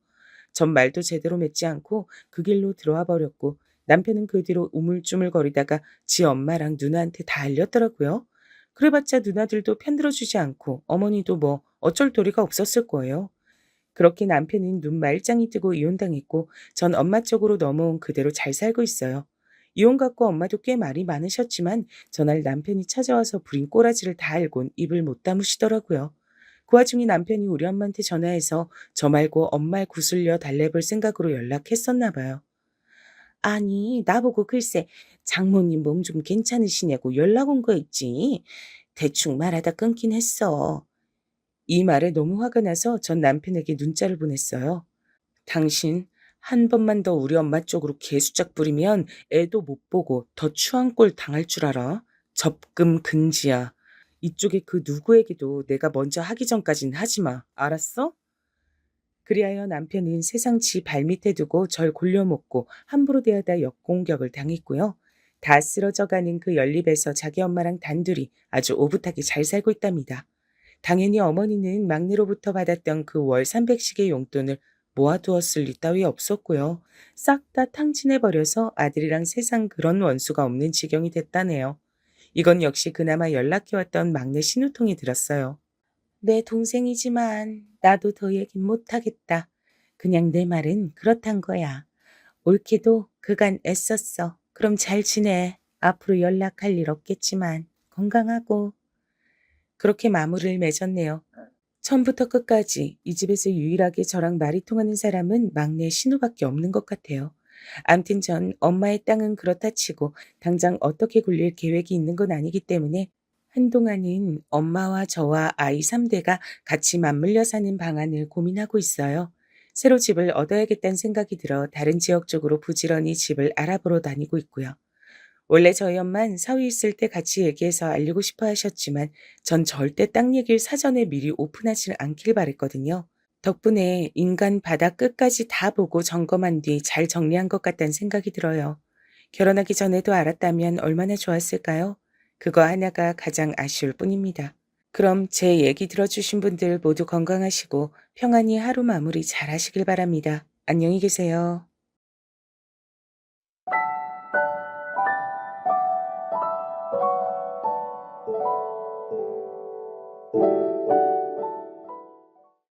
전 말도 제대로 맺지 않고 그 길로 들어와 버렸고 남편은 그 뒤로 우물쭈물거리다가 지 엄마랑 누나한테 다 알렸더라고요. 그래봤자 누나들도 편들어주지 않고 어머니도 뭐 어쩔 도리가 없었을 거예요. 그렇게 남편은 눈 말짱이 뜨고 이혼당했고 전 엄마 쪽으로 넘어온 그대로 잘 살고 있어요. 이혼 갖고 엄마도 꽤 말이 많으셨지만 전날 남편이 찾아와서 부린 꼬라지를 다 알곤 입을 못 다무시더라고요. 그 와중에 남편이 우리 엄마한테 전화해서 저 말고 엄마를 구슬려 달래볼 생각으로 연락했었나 봐요. 아니, 나보고 글쎄 장모님 몸 좀 괜찮으시냐고 연락 온 거 있지. 대충 말하다 끊긴 했어. 이 말에 너무 화가 나서 전 남편에게 문자를 보냈어요. 당신 한 번만 더 우리 엄마 쪽으로 개수작 부리면 애도 못 보고 더 추한 꼴 당할 줄 알아. 접근 금지야. 이쪽에 그 누구에게도 내가 먼저 하기 전까진 하지 마. 알았어? 그리하여 남편은 세상 지 발밑에 두고 절 골려먹고 함부로 대하다 역공격을 당했고요. 다 쓰러져가는 그 연립에서 자기 엄마랑 단둘이 아주 오붓하게 잘 살고 있답니다. 당연히 어머니는 막내로부터 받았던 그 월 300씩의 용돈을 모아두었을 리 따위 없었고요. 싹 다 탕진해버려서 아들이랑 세상 그런 원수가 없는 지경이 됐다네요. 이건 역시 그나마 연락해왔던 막내 신우통이 들었어요. 내 동생이지만 나도 더 얘긴 못하겠다. 그냥 내 말은 그렇단 거야. 옳게도 그간 애썼어. 그럼 잘 지내. 앞으로 연락할 일 없겠지만 건강하고. 그렇게 마무리를 맺었네요. 처음부터 끝까지 이 집에서 유일하게 저랑 말이 통하는 사람은 막내 신우밖에 없는 것 같아요. 암튼 전 엄마의 땅은 그렇다 치고 당장 어떻게 굴릴 계획이 있는 건 아니기 때문에 한동안은 엄마와 저와 아이 3대가 같이 맞물려 사는 방안을 고민하고 있어요. 새로 집을 얻어야겠다는 생각이 들어 다른 지역 쪽으로 부지런히 집을 알아보러 다니고 있고요. 원래 저희 엄만 사위 있을 때 같이 얘기해서 알리고 싶어 하셨지만 전 절대 땅 얘기를 사전에 미리 오픈하지 않길 바랬거든요. 덕분에 인간 바닥 끝까지 다 보고 점검한 뒤 잘 정리한 것 같다는 생각이 들어요. 결혼하기 전에도 알았다면 얼마나 좋았을까요? 그거 하나가 가장 아쉬울 뿐입니다. 그럼 제 얘기 들어주신 분들 모두 건강하시고 평안히 하루 마무리 잘 하시길 바랍니다. 안녕히 계세요.